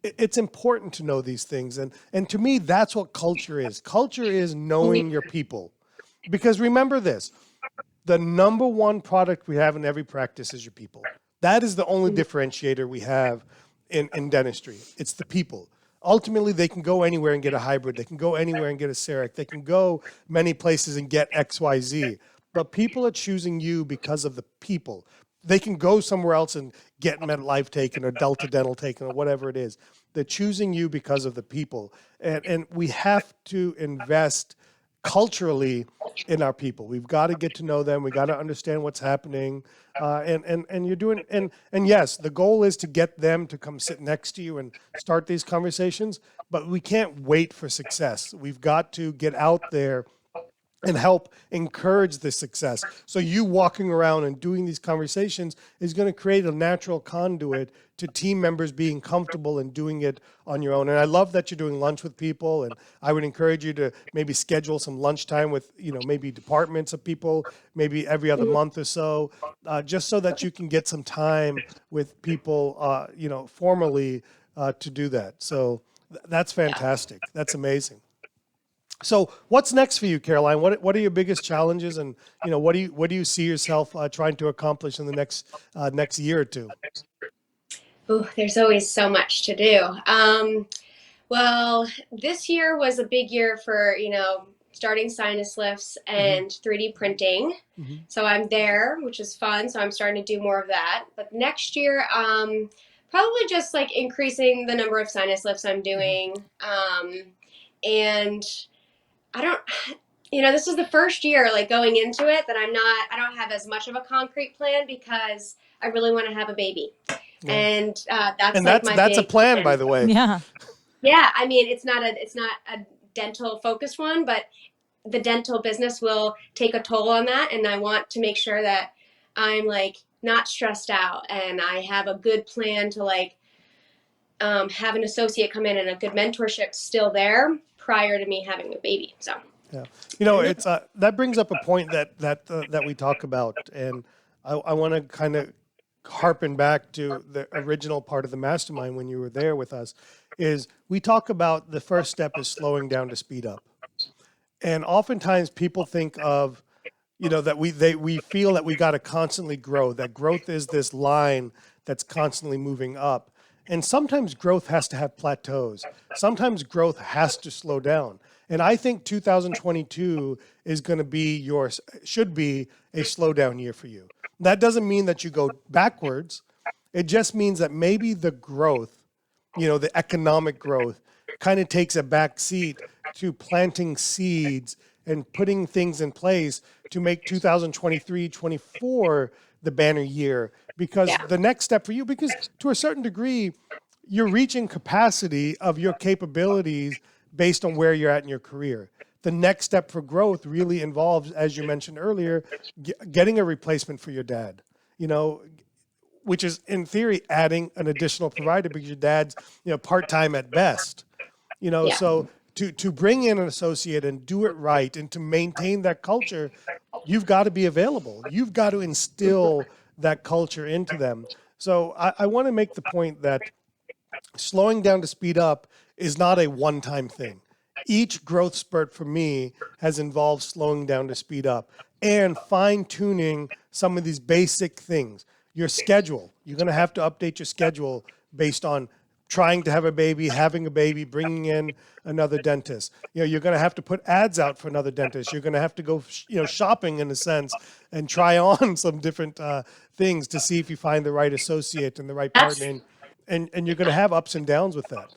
Speaker 2: it's important to know these things. And to me, that's what culture is. Culture is knowing your people. Because remember this, the number one product we have in every practice is your people. That is the only differentiator we have in dentistry. It's the people. Ultimately, they can go anywhere and get a hybrid. They can go anywhere and get a CEREC. They can go many places and get XYZ. But people are choosing you because of the people. They can go somewhere else and get MetLife taken or Delta Dental taken or whatever it is. They're choosing you because of the people. And we have to invest culturally in our people. We've got to get to know them. We got to understand what's happening. And you're doing, and yes, the goal is to get them to come sit next to you and start these conversations, but we can't wait for success. We've got to get out there and help encourage the success. So you walking around and doing these conversations is going to create a natural conduit to team members being comfortable and doing it on your own. And I love that you're doing lunch with people. And I would encourage you to maybe schedule some lunchtime with, maybe departments of people, maybe every other month or so, just so that you can get some time with people, formally to do that. So that's fantastic. That's amazing. So what's next for you, Caroline? What are your biggest challenges, and what do you see yourself trying to accomplish in the next year or two?
Speaker 4: Oh, there's always so much to do. Well, this year was a big year for starting sinus lifts and 3D printing. So I'm there, which is fun. So I'm starting to do more of that. But next year, probably just like increasing the number of sinus lifts I'm doing, and I don't, this is the first year like going into it that I don't have as much of a concrete plan because I really want to have a baby. Yeah. And that's
Speaker 2: a plan, by the way.
Speaker 3: Yeah.
Speaker 4: Yeah. I mean, it's not a dental focused one, but the dental business will take a toll on that. And I want to make sure that I'm like not stressed out and I have a good plan to like, have an associate come in and a good mentorship still there prior to me having a baby. So
Speaker 2: yeah, it's that brings up a point that we talk about, and I want to kind of harpen back to the original part of the mastermind when you were there with us. Is we talk about the first step is slowing down to speed up, and oftentimes people think of that we feel that we got to constantly grow. That growth is this line that's constantly moving up. And sometimes growth has to have plateaus. Sometimes growth has to slow down. And I think 2022 is going to be should be a slowdown year for you. That doesn't mean that you go backwards. It just means that maybe the growth, the economic growth, kind of takes a back seat to planting seeds and putting things in place to make 2023, 24 the banner year. Because the next step for you, because to a certain degree, you're reaching capacity of your capabilities based on where you're at in your career. The next step for growth really involves, as you mentioned earlier, getting a replacement for your dad, which is in theory adding an additional provider because your dad's, part-time at best, so to bring in an associate and do it right and to maintain that culture, you've got to be available. You've got to instill that culture into them. So I want to make the point that slowing down to speed up is not a one-time thing. Each growth spurt for me has involved slowing down to speed up and fine-tuning some of these basic things. Your schedule, you're going to have to update your schedule based on trying to have a baby, having a baby, bringing in another dentist. You're going to have to put ads out for another dentist. You're going to have to go, shopping in a sense and try on some different things to see if you find the right associate and the right partner. And you're going to have ups and downs with that.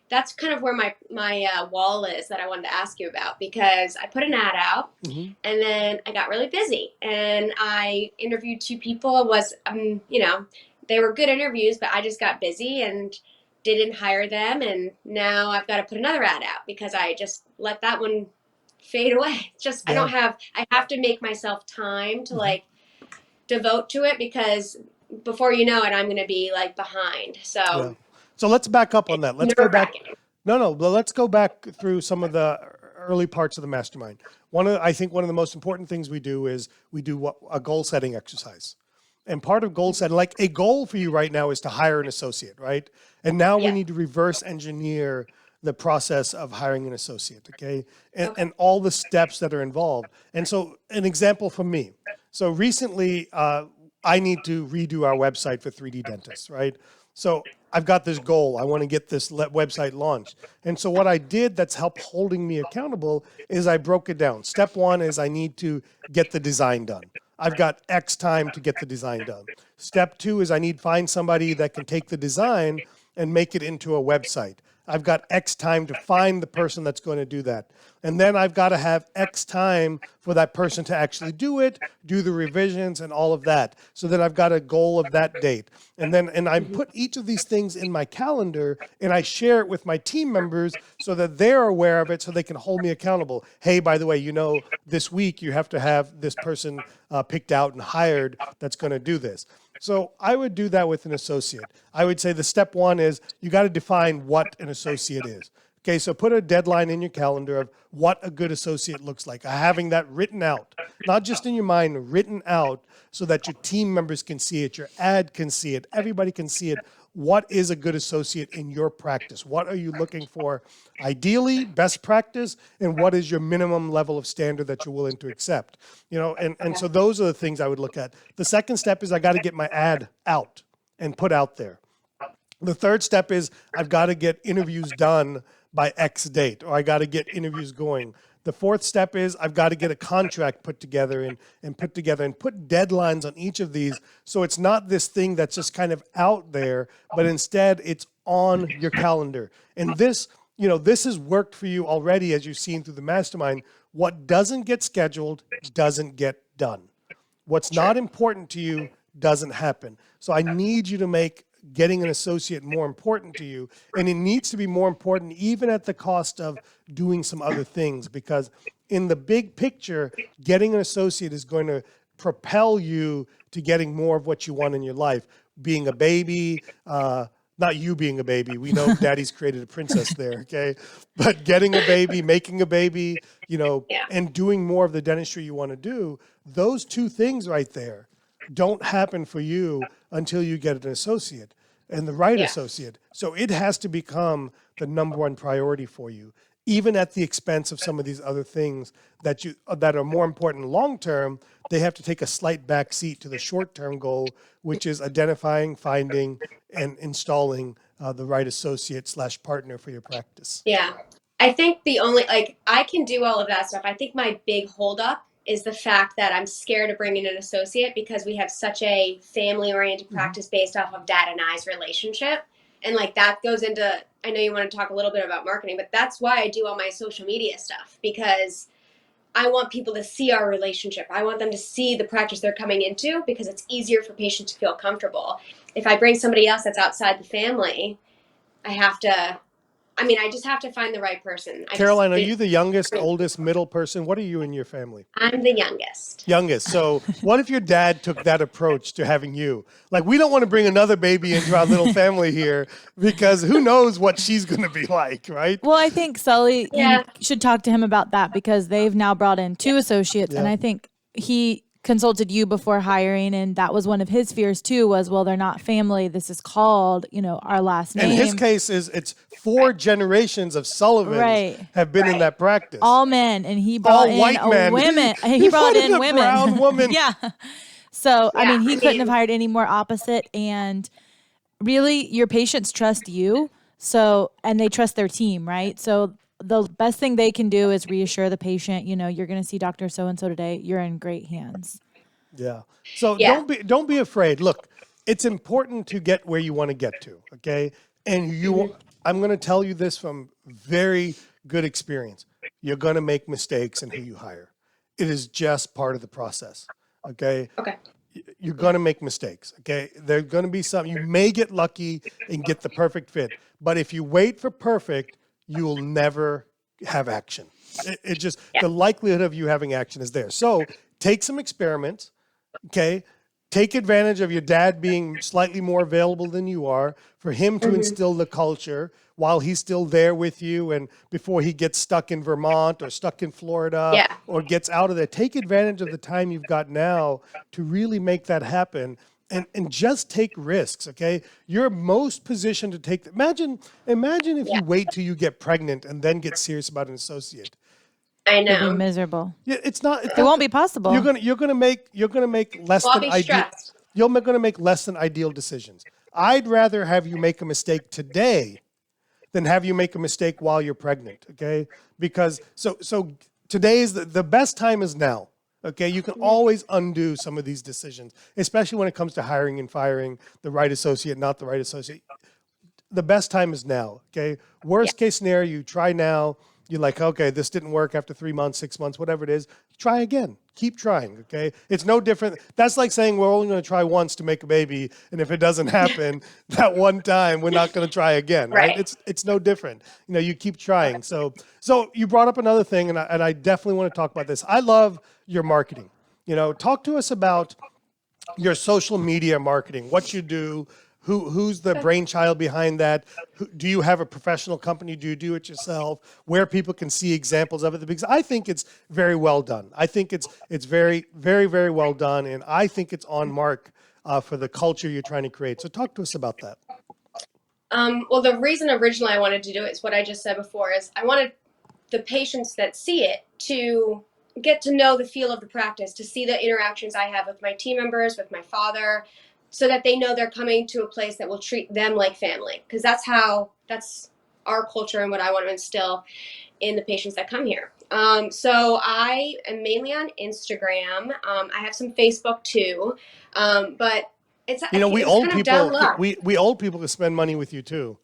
Speaker 4: That's kind of where my wall is that I wanted to ask you about, because I put an ad out and then I got really busy and I interviewed 2 people. They were good interviews, but I just got busy and didn't hire them. And now I've got to put another ad out because I just let that one fade away. I have to make myself time to devote to it, because before you know it, I'm going to be behind. So
Speaker 2: let's back up on that. Let's go back. Let's go back through some of the early parts of the mastermind. I think one of the most important things we do is a goal setting exercise. And part of goal setting, like a goal for you right now is to hire an associate, right? And now we need to reverse engineer the process of hiring an associate, okay? And all the steps that are involved. And so an example from me. So recently, I need to redo our website for 3D Dentists, right? So I've got this goal. I want to get this website launched. And so what I did that's helped holding me accountable is I broke it down. Step 1 is I need to get the design done. I've got X time to get the design done. Step 2 is I need to find somebody that can take the design and make it into a website. I've got X time to find the person that's going to do that. And then I've got to have X time for that person to actually do it, do the revisions and all of that. So then I've got a goal of that date. And I put each of these things in my calendar and I share it with my team members so that they're aware of it so they can hold me accountable. Hey, by the way, this week you have to have this person picked out and hired that's going to do this. So I would do that with an associate. I would say the step 1 is you got to define what an associate is. Okay, so put a deadline in your calendar of what a good associate looks like. Having that written out, not just in your mind, written out so that your team members can see it, your ad can see it, everybody can see it. What is a good associate in your practice? What are you looking for? Ideally, best practice, and what is your minimum level of standard that you're willing to accept? And so those are the things I would look at. The second step is I got to get my ad out and put out there. The third step is I've got to get interviews done by X date, or I got to get interviews going. The fourth step is I've got to get a contract put together and put deadlines on each of these. So it's not this thing that's just kind of out there, but instead it's on your calendar. And this has worked for you already, as you've seen through the mastermind. What doesn't get scheduled doesn't get done. What's not important to you doesn't happen. So I need you to make getting an associate more important to you. And it needs to be more important even at the cost of doing some other things, because in the big picture, getting an associate is going to propel you to getting more of what you want in your life. Being a baby, not you being a baby. We know daddy's created a princess there, okay? But getting a baby, making a baby, and doing more of the dentistry you want to do, those 2 things right there don't happen for you until you get an associate and the right associate. So it has to become the number 1 priority for you. even at the expense of some of these other things that are more important long term, they have to take a slight back seat to the short term goal, which is identifying, finding, and installing the right associate / partner for your practice.
Speaker 4: Yeah. I think the only, like, I can do all of that stuff. I think my big holdup is the fact that I'm scared to bring in an associate because we have such a family oriented practice based off of dad and I's relationship. And like that goes into, I know you want to talk a little bit about marketing, but that's why I do all my social media stuff, because I want people to see our relationship. I want them to see the practice they're coming into because it's easier for patients to feel comfortable. If I bring somebody else that's outside the family, I just have to find the right person.
Speaker 2: Caroline, are you the youngest, oldest, middle person? What are you in your family?
Speaker 4: I'm the youngest.
Speaker 2: Youngest. So what if your dad took that approach to having you? Like, we don't want to bring another baby into our little family here because who knows what she's going to be like, right?
Speaker 3: Well, I think Sully, you should talk to him about that because they've now brought in 2 associates. And I think he consulted you before hiring, and that was one of his fears too, was, well, they're not family. This is called, our last name.
Speaker 2: In his case, it's 4 generations of Sullivans have been in that practice.
Speaker 3: All men, and he brought in women. He brought in women.
Speaker 2: Brown woman.
Speaker 3: Yeah. So, he couldn't have hired any more opposite. And really, your patients trust you. So, and they trust their team, right? So the best thing they can do is reassure the patient, you're going to see Dr. So-and-so today. You're in great hands.
Speaker 2: Yeah. So don't be afraid. Look, it's important to get where you want to get to. Okay. And I'm going to tell you this from very good experience. You're going to make mistakes in who you hire. It is just part of the process. Okay.
Speaker 4: Okay.
Speaker 2: You're going to make mistakes. Okay. There's going to be some, you may get lucky and get the perfect fit, but if you wait for perfect, you will never have action. It just, the likelihood of you having action is there. So take some experiments, okay? Take advantage of your dad being slightly more available than you are for him to instill the culture while he's still there with you and before he gets stuck in Vermont or stuck in Florida or gets out of there. Take advantage of the time you've got now to really make that happen. And just take risks, okay? You're most positioned to take. Imagine if you wait till you get pregnant and then get serious about an associate.
Speaker 4: I know.
Speaker 3: It'll be miserable.
Speaker 2: Yeah, it
Speaker 3: won't be possible.
Speaker 2: You're gonna make less than ideal. You're gonna make less than ideal decisions. I'd rather have you make a mistake today than have you make a mistake while you're pregnant, okay? Because so today is the best time is now. Okay, you can always undo some of these decisions, especially when it comes to hiring and firing the right associate, not the right associate. The best time is now, okay? Worst case scenario, you try now. You're like, okay, this didn't work after 3 months, 6 months, whatever it is. Try again. Keep trying, okay? It's no different. That's like saying we're only going to try once to make a baby, and if it doesn't happen that one time, we're not going to try again, right? It's no different. You keep trying. So you brought up another thing, and I definitely want to talk about this. I love your marketing. Talk to us about your social media marketing, what you do, who's the brainchild behind that? Do you have a professional company? Do you do it yourself? Where people can see examples of it? Because I think it's very well done. I think it's very, very, very well done, and I think it's on mark for the culture you're trying to create. So talk to us about that.
Speaker 4: Well, the reason originally I wanted to do it is what I just said before, is I wanted the patients that see it to get to know the feel of the practice, to see the interactions I have with my team members, with my father, so that they know they're coming to a place that will treat them like family. Because that's our culture and what I want to instill in the patients that come here. So I am mainly on Instagram. I have some Facebook too. But we old people,
Speaker 2: we old people can spend money with you too.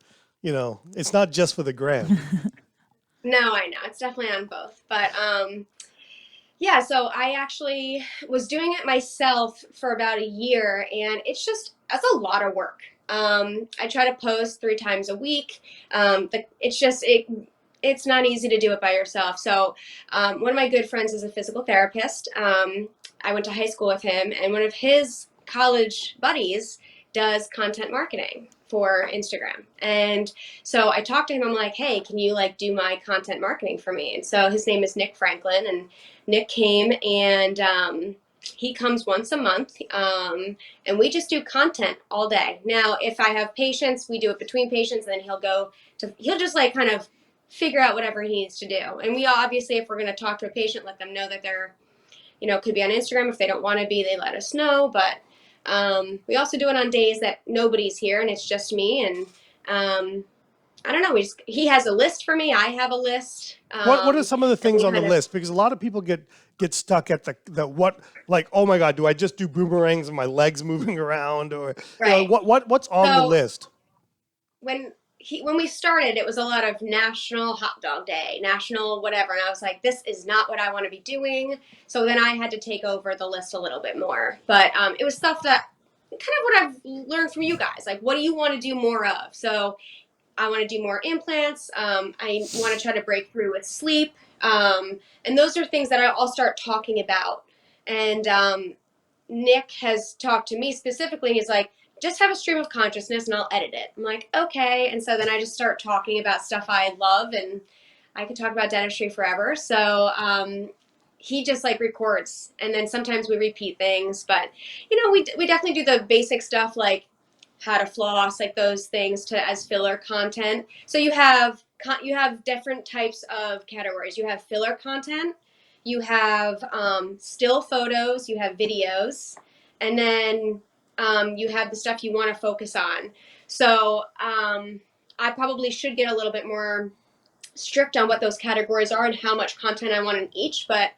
Speaker 2: It's not just for the gram.
Speaker 4: No, I know. It's definitely on both. But so I actually was doing it myself for about a year, and that's a lot of work. I try to post 3 times a week. It's not easy to do it by yourself. So one of my good friends is a physical therapist. I went to high school with him, and one of his college buddies does content marketing for Instagram. And so I talked to him. I'm like, hey, can you do my content marketing for me? And so his name is Nick Franklin, and Nick came, and he comes once a month, and we just do content all day. Now, if I have patients, we do it between patients, and then he'll just kind of figure out whatever he needs to do. And we obviously, if we're going to talk to a patient, let them know that they're, could be on Instagram. If they don't want to be, they let us know. But we also do it on days that nobody's here and it's just me. And I don't know. He has a list for me. I have a list.
Speaker 2: What are some of the things on the
Speaker 4: kind of-
Speaker 2: list? Because a lot of people get stuck at the what, like, oh my God, do I just do boomerangs and my legs moving around, or
Speaker 4: Right.
Speaker 2: what's on the list?
Speaker 4: When we started, it was a lot of National Hot Dog Day, National whatever, and I was like, this is not what I want to be doing. So then I had to take over the list a little bit more. But it was stuff that kind of what I've learned from you guys. Like, what do you want to do more of? So I want to do more implants. I want to try to break through with sleep. And those are things that I'll start talking about. And Nick has talked to me specifically. He's like, just have a stream of consciousness and I'll edit it. I'm like, okay. And so then I just start talking about stuff I love, and I could talk about dentistry forever. So he just like records, and then sometimes we repeat things. But, we definitely do the basic stuff like how to floss, like those things as filler content. So you have different types of categories. You have filler content, you have still photos, you have videos, and then you have the stuff you want to focus on. So I probably should get a little bit more strict on what those categories are and how much content I want in each, but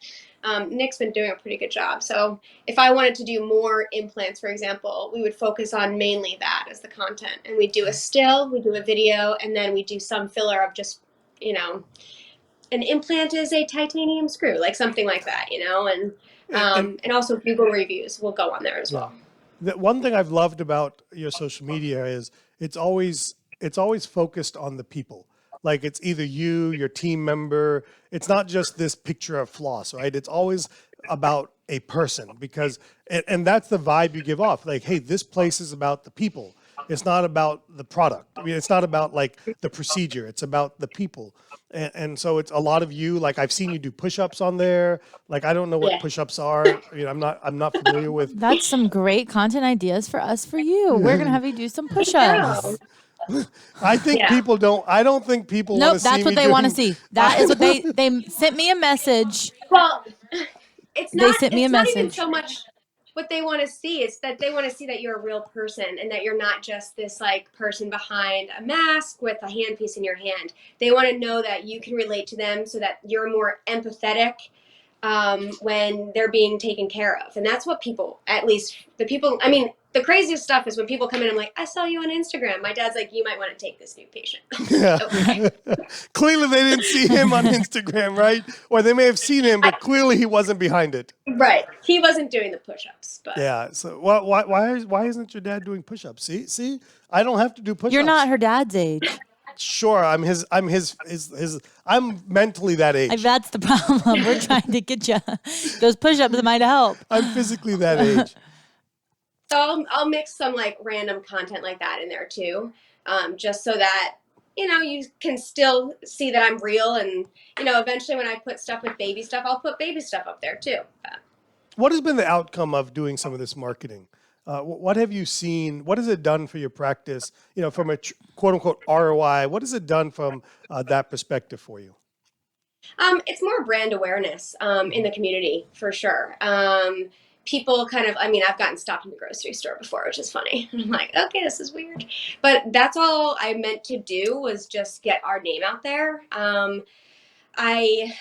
Speaker 4: Nick's been doing a pretty good job. So if I wanted to do more implants, for example, we would focus on mainly that as the content. And we do a still, we do a video, and then we do some filler of just, an implant is a titanium screw, like something like that, and also Google reviews will go on there as well.
Speaker 2: The one thing I've loved about your social media is it's always focused on the people. Like, it's either you, your team member. It's not just this picture of floss, right? It's always about a person, because, and that's the vibe you give off. Like, hey, this place is about the people. It's not about the product. I mean, it's not about like the procedure. It's about the people. And so it's a lot of you. Like, I've seen you do push-ups on there. Like, I don't know what push-ups are. I'm not familiar with.
Speaker 3: That's some great content ideas for us, for you. We're going to have you do some push-ups.
Speaker 2: I think people don't. I don't think people want to see.
Speaker 3: That's what they want to see. That is what they sent me a message.
Speaker 4: Well, it's not.
Speaker 3: They sent me a
Speaker 4: not even
Speaker 3: message.
Speaker 4: so much what they want to see. It's that they want to see that you're a real person and that you're not just this like person behind a mask with a handpiece in your hand. They want to know that you can relate to them, so that you're more empathetic when they're being taken care of. And that's what people, at least the people. I mean, the craziest stuff is when people come in, I'm like, I saw you on Instagram. My dad's like, you might want to take this new patient. Okay.
Speaker 2: Clearly they didn't see him on Instagram, right? Or they may have seen him, but clearly he wasn't behind it.
Speaker 4: Right. He wasn't doing the push-ups. But
Speaker 2: yeah. So why isn't your dad doing push-ups? See, I don't have to do push-ups.
Speaker 3: You're not her dad's age.
Speaker 2: Sure, I'm mentally that age.
Speaker 3: That's the problem. We're trying to get you those push-ups that might help.
Speaker 2: I'm physically that age.
Speaker 4: So I'll mix some like random content like that in there too, just so that, you can still see that I'm real. And, eventually when I put stuff with baby stuff, I'll put baby stuff up there too.
Speaker 2: What has been the outcome of doing some of this marketing? What have you seen? What has it done for your practice? From a quote unquote ROI, what has it done from that perspective for you?
Speaker 4: It's more brand awareness in the community for sure. People kind of, I've gotten stopped in the grocery store before, which is funny. I'm like, okay, this is weird. But that's all I meant to do, was just get our name out there. I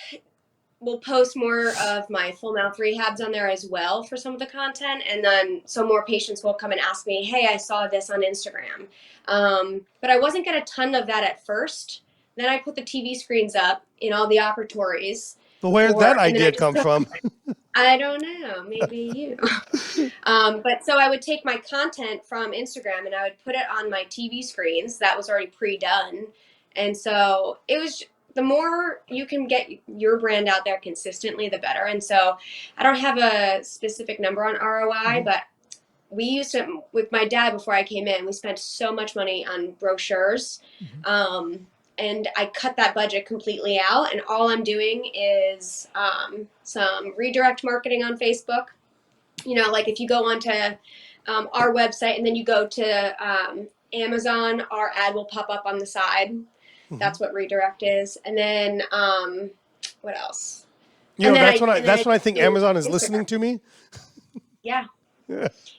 Speaker 4: will post more of my full mouth rehabs on there as well for some of the content. And then so more patients will come and ask me, hey, I saw this on Instagram. But I wasn't getting a ton of that at first. Then I put the TV screens up in all the operatories.
Speaker 2: But where did that idea come from?
Speaker 4: I don't know. Maybe you. But so I would take my content from Instagram and I would put it on my TV screens. That was already pre-done. And so it was, the more you can get your brand out there consistently, the better. And so I don't have a specific number on ROI, but we used to, with my dad before I came in, we spent so much money on brochures. And I cut that budget completely out, and all I'm doing is some redirect marketing on Facebook. Like if you go onto our website and then you go to Amazon, our ad will pop up on the side. That's what redirect is. And then what else?
Speaker 2: You know,
Speaker 4: And then
Speaker 2: that's when I think
Speaker 4: do
Speaker 2: Amazon is
Speaker 4: Instagram.
Speaker 2: listening to me.
Speaker 4: Yeah.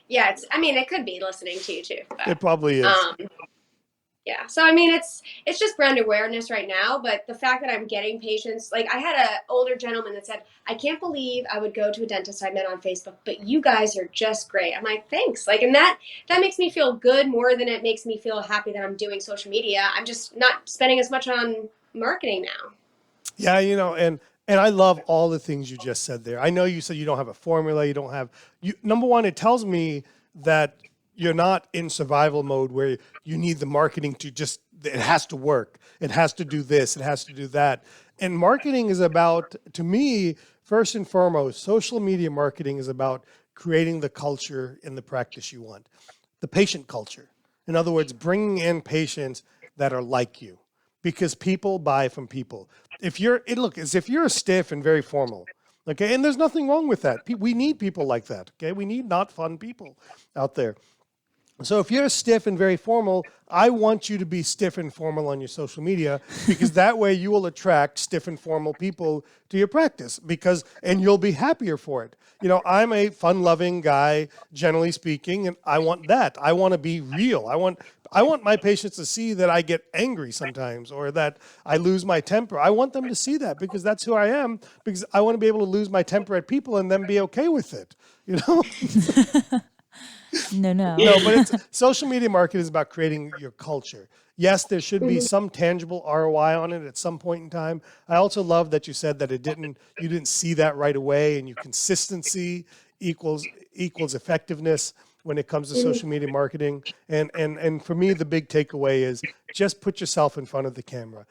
Speaker 4: Yeah. It could be listening to you too. But,
Speaker 2: It probably is.
Speaker 4: yeah. So, I mean, it's just brand awareness right now. But the fact that I'm getting patients, like I had an older gentleman that said, I can't believe I would go to a dentist I met on Facebook, but you guys are just great. I'm like, thanks. Like, and that makes me feel good more than it makes me feel happy that I'm doing social media. I'm just not spending as much on marketing now.
Speaker 2: Yeah, you know, and I love all the things you just said there. I know you said you don't have a formula, you don't have number one, it tells me that you're not in survival mode where you need the marketing to just it has to work. It has to do this, it has to do that. And marketing is about, to me, first and foremost, social media marketing is about creating the culture in the practice you want. The patient culture. In other words, bringing in patients that are like you, because people buy from people. If you're stiff and very formal, okay, and there's nothing wrong with that. We need people like that, okay? We need not fun people out there. So if you're stiff and very formal, I want you to be stiff and formal on your social media, because that way you will attract stiff and formal people to your practice, and you'll be happier for it. You know, I'm a fun-loving guy, generally speaking, and I want that. I want to be real. I want my patients to see that I get angry sometimes, or that I lose my temper. I want them to see that, because that's who I am, because I want to be able to lose my temper at people and then be okay with it, you know?
Speaker 3: No.
Speaker 2: No, but social media marketing is about creating your culture. Yes, there should be some tangible ROI on it at some point in time. I also love that you said that you didn't see that right away, and your consistency equals effectiveness when it comes to social media marketing. And for me, the big takeaway is just put yourself in front of the camera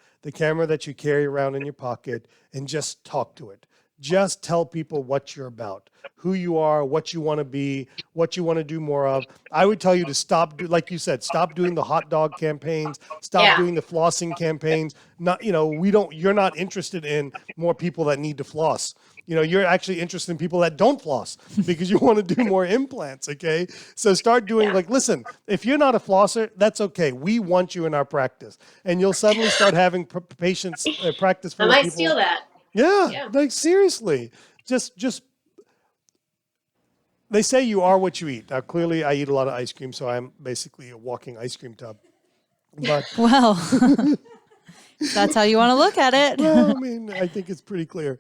Speaker 2: that you carry around in your pocket, and just talk to it. Just tell people what you're about, who you are, what you want to be, what you want to do more of. I would tell you to stop doing the hot dog campaigns, stop doing the flossing campaigns. You're not interested in more people that need to floss. You know, you're actually interested in people that don't floss, because you want to do more implants, okay? So start doing, listen, if you're not a flosser, that's okay. We want you in our practice. And you'll suddenly start having patients practice for
Speaker 4: I
Speaker 2: people.
Speaker 4: might steal that.
Speaker 2: Yeah, like seriously, just they say you are what you eat. Now, clearly, I eat a lot of ice cream, so I'm basically a walking ice cream tub. But
Speaker 3: Well, that's how you want to look at it.
Speaker 2: well, I mean, I think it's pretty clear.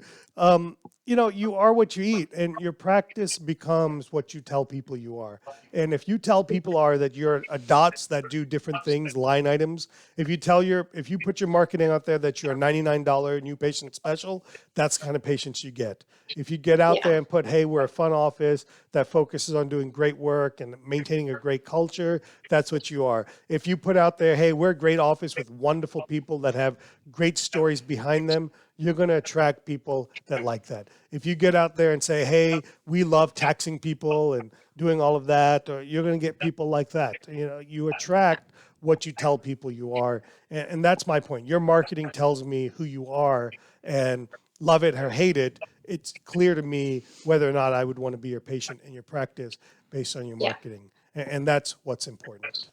Speaker 2: You are what you eat, and your practice becomes what you tell people you are. And if you tell people that you're a dots that do different things, line items, if you put your marketing out there that you're a $99 new patient special, that's the kind of patients you get. If you get out there and put, hey, we're a fun office that focuses on doing great work and maintaining a great culture, that's what you are. If you put out there, hey, we're a great office with wonderful people that have great stories behind them, you're going to attract people that like that. If you get out there and say, hey, we love taxing people and doing all of that, or you're going to get people like that. You know, you attract what you tell people you are. And that's my point. Your marketing tells me who you are, and love it or hate it, it's clear to me whether or not I would want to be your patient in your practice based on your marketing. And that's what's important.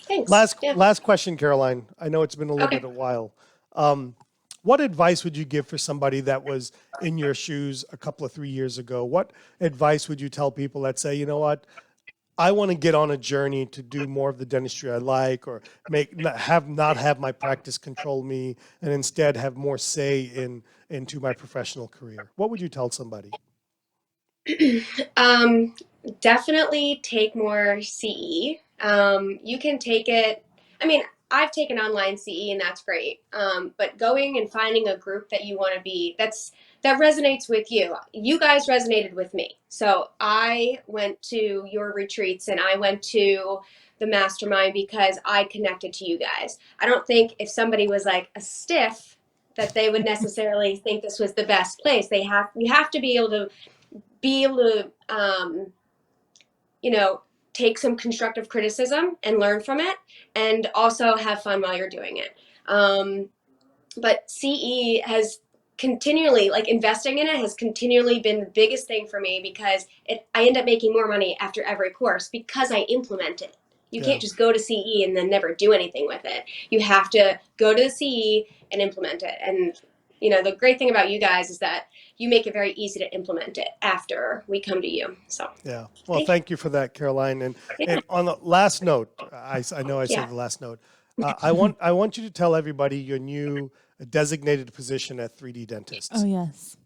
Speaker 4: Thanks.
Speaker 2: Last question, Caroline. I know it's been a little bit a while. What advice would you give for somebody that was in your shoes a couple of 3 years ago? What advice would you tell people that say, you know what, I want to get on a journey to do more of the dentistry I like, or not have my practice control me, and instead have more say into my professional career? What would you tell somebody?
Speaker 4: Definitely take more CE. You can take it. I mean, I've taken online CE, and that's great. But going and finding a group that you want to be, that resonates with you. You guys resonated with me. So I went to your retreats, and I went to the Mastermind because I connected to you guys. I don't think if somebody was like a stiff that they would necessarily think this was the best place. You have to be able to take some constructive criticism and learn from it, and also have fun while you're doing it. But CE has continually, investing in it has continually been the biggest thing for me, because I end up making more money after every course because I implement it. You
Speaker 2: Yeah.
Speaker 4: can't just go to CE and then never do anything with it. You have to go to the CE and implement it. And, you know, the great thing about you guys is that you make it very easy to implement it after we come to you. So,
Speaker 2: Yeah. Well, thank you for that, Caroline. And
Speaker 4: yeah.
Speaker 2: and on the last note, I know I
Speaker 4: Yeah.
Speaker 2: said the last note. I want you to tell everybody your new designated position at 3D Dentists.
Speaker 3: Oh, yes.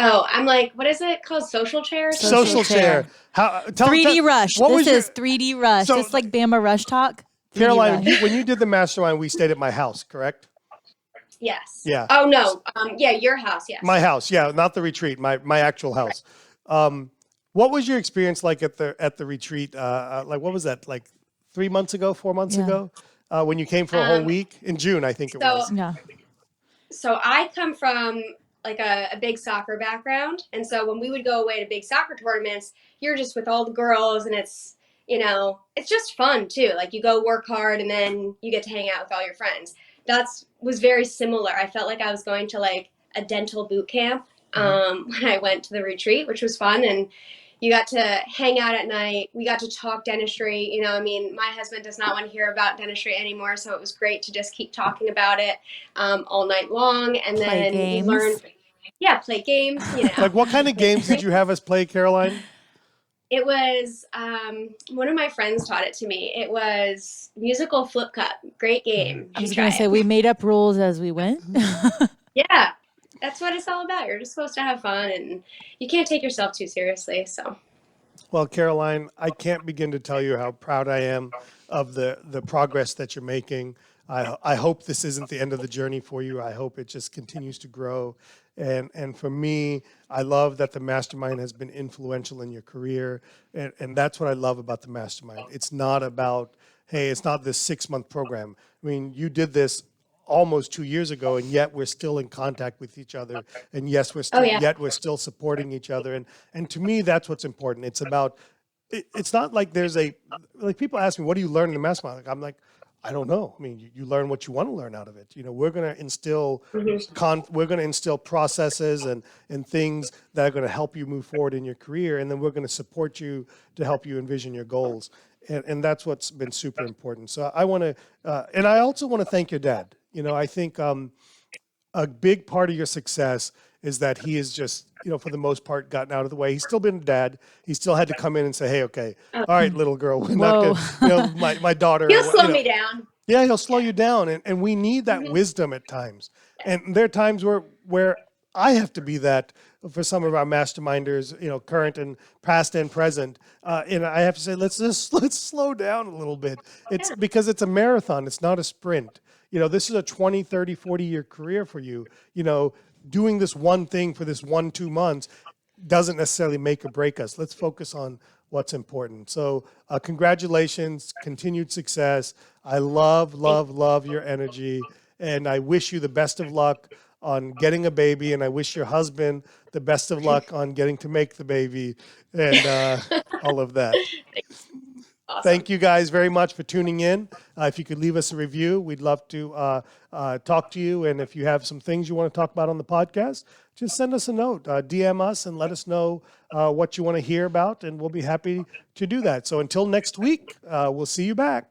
Speaker 4: Oh, I'm like, what is it called? Social chair?
Speaker 2: Social chair. How?
Speaker 3: 3D Rush.
Speaker 2: What was
Speaker 3: This is
Speaker 2: your,
Speaker 3: 3D Rush.
Speaker 2: So-
Speaker 3: Just like Bama Rush Talk. 3D
Speaker 2: Caroline?
Speaker 3: Rush.
Speaker 2: When you did the mastermind, we stayed at my house, correct?
Speaker 4: Yes.
Speaker 2: Yeah.
Speaker 4: Oh, no. Yeah, your house. Yes.
Speaker 2: My house, yeah, not the retreat, my actual house. What was your experience like at the retreat? Like, what was that? Like 3 months ago, 4 months
Speaker 3: Yeah.
Speaker 2: ago, when you came for a whole week in June, I think it
Speaker 4: So-
Speaker 2: was.
Speaker 3: Yeah.
Speaker 4: So I come from like a big soccer background. And so when we would go away to big soccer tournaments, you're just with all the girls and it's, you know, it's just fun too. Like you go work hard and then you get to hang out with all your friends. Was very similar. I felt like I was going to like a dental boot camp when I went to the retreat, which was fun. And you got to hang out at night. We got to talk dentistry. You know, I mean, my husband does not want to hear about dentistry anymore. So it was great to just keep talking about it all night long. And
Speaker 3: Play
Speaker 4: then
Speaker 3: games.
Speaker 4: we learned, play games, you know.
Speaker 2: Like, what kind of games did you have us play, Caroline?
Speaker 4: It was, one of my friends taught it to me. It was musical flip cup. Great game.
Speaker 3: I was
Speaker 4: You
Speaker 3: going
Speaker 4: try
Speaker 3: to say,
Speaker 4: it.
Speaker 3: we made up rules as we went.
Speaker 4: Yeah, that's what it's all about. You're just supposed to have fun and you can't take yourself too seriously. So,
Speaker 2: Well, Caroline, I can't begin to tell you how proud I am of the progress that you're making. I hope this isn't the end of the journey for you. I hope it just continues to grow. And for me, I love that the Mastermind has been influential in your career. And that's what I love about the Mastermind. It's not about, hey, it's not this 6-month program. I mean, you did this almost 2 years ago, and yet we're still in contact with each other. And yes, we're still, yet we're still supporting each other. And to me, that's what's important. It's about, it's not like there's like people ask me, what do you learn in the Mastermind? Like, I'm like, I don't know. I mean, you learn what you want to learn out of it. You know, we're going to instill we're going to instill processes and things that are going to help you move forward in your career, and then we're going to support you to help you envision your goals. And that's what's been super important. So I want to, and I also want to thank your dad. You know, I think a big part of your success is that he is just, you know, for the most part, gotten out of the way. He's still been a dad. He still had to come in and say, hey, okay, all right, little girl, we're not going to, you know, my daughter.
Speaker 4: he'll slow me down.
Speaker 2: Yeah, he'll slow you down. And we need that wisdom at times. And there are times where I have to be that for some of our masterminders, you know, current and past and present. And I have to say, let's slow down a little bit. It's because it's a marathon. It's not a sprint. You know, this is a 20, 30, 40-year career for you. You know, doing this one thing for this 1-2 months doesn't necessarily make or break us. Let's focus on what's important. So congratulations, continued success. I love your energy. And I wish you the best of luck on getting a baby. And I wish your husband the best of luck on getting to make the baby and all of that.
Speaker 4: Awesome.
Speaker 2: Thank you guys very much for tuning in. If you could leave us a review, we'd love to talk to you. And if you have some things you want to talk about on the podcast, just send us a note, DM us and let us know what you want to hear about. And we'll be happy to do that. So until next week, we'll see you back.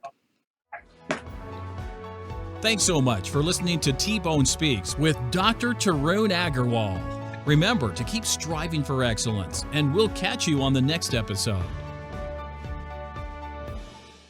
Speaker 1: Thanks so much for listening to T-Bone Speaks with Dr. Tarun Agarwal. Remember to keep striving for excellence, and we'll catch you on the next episode.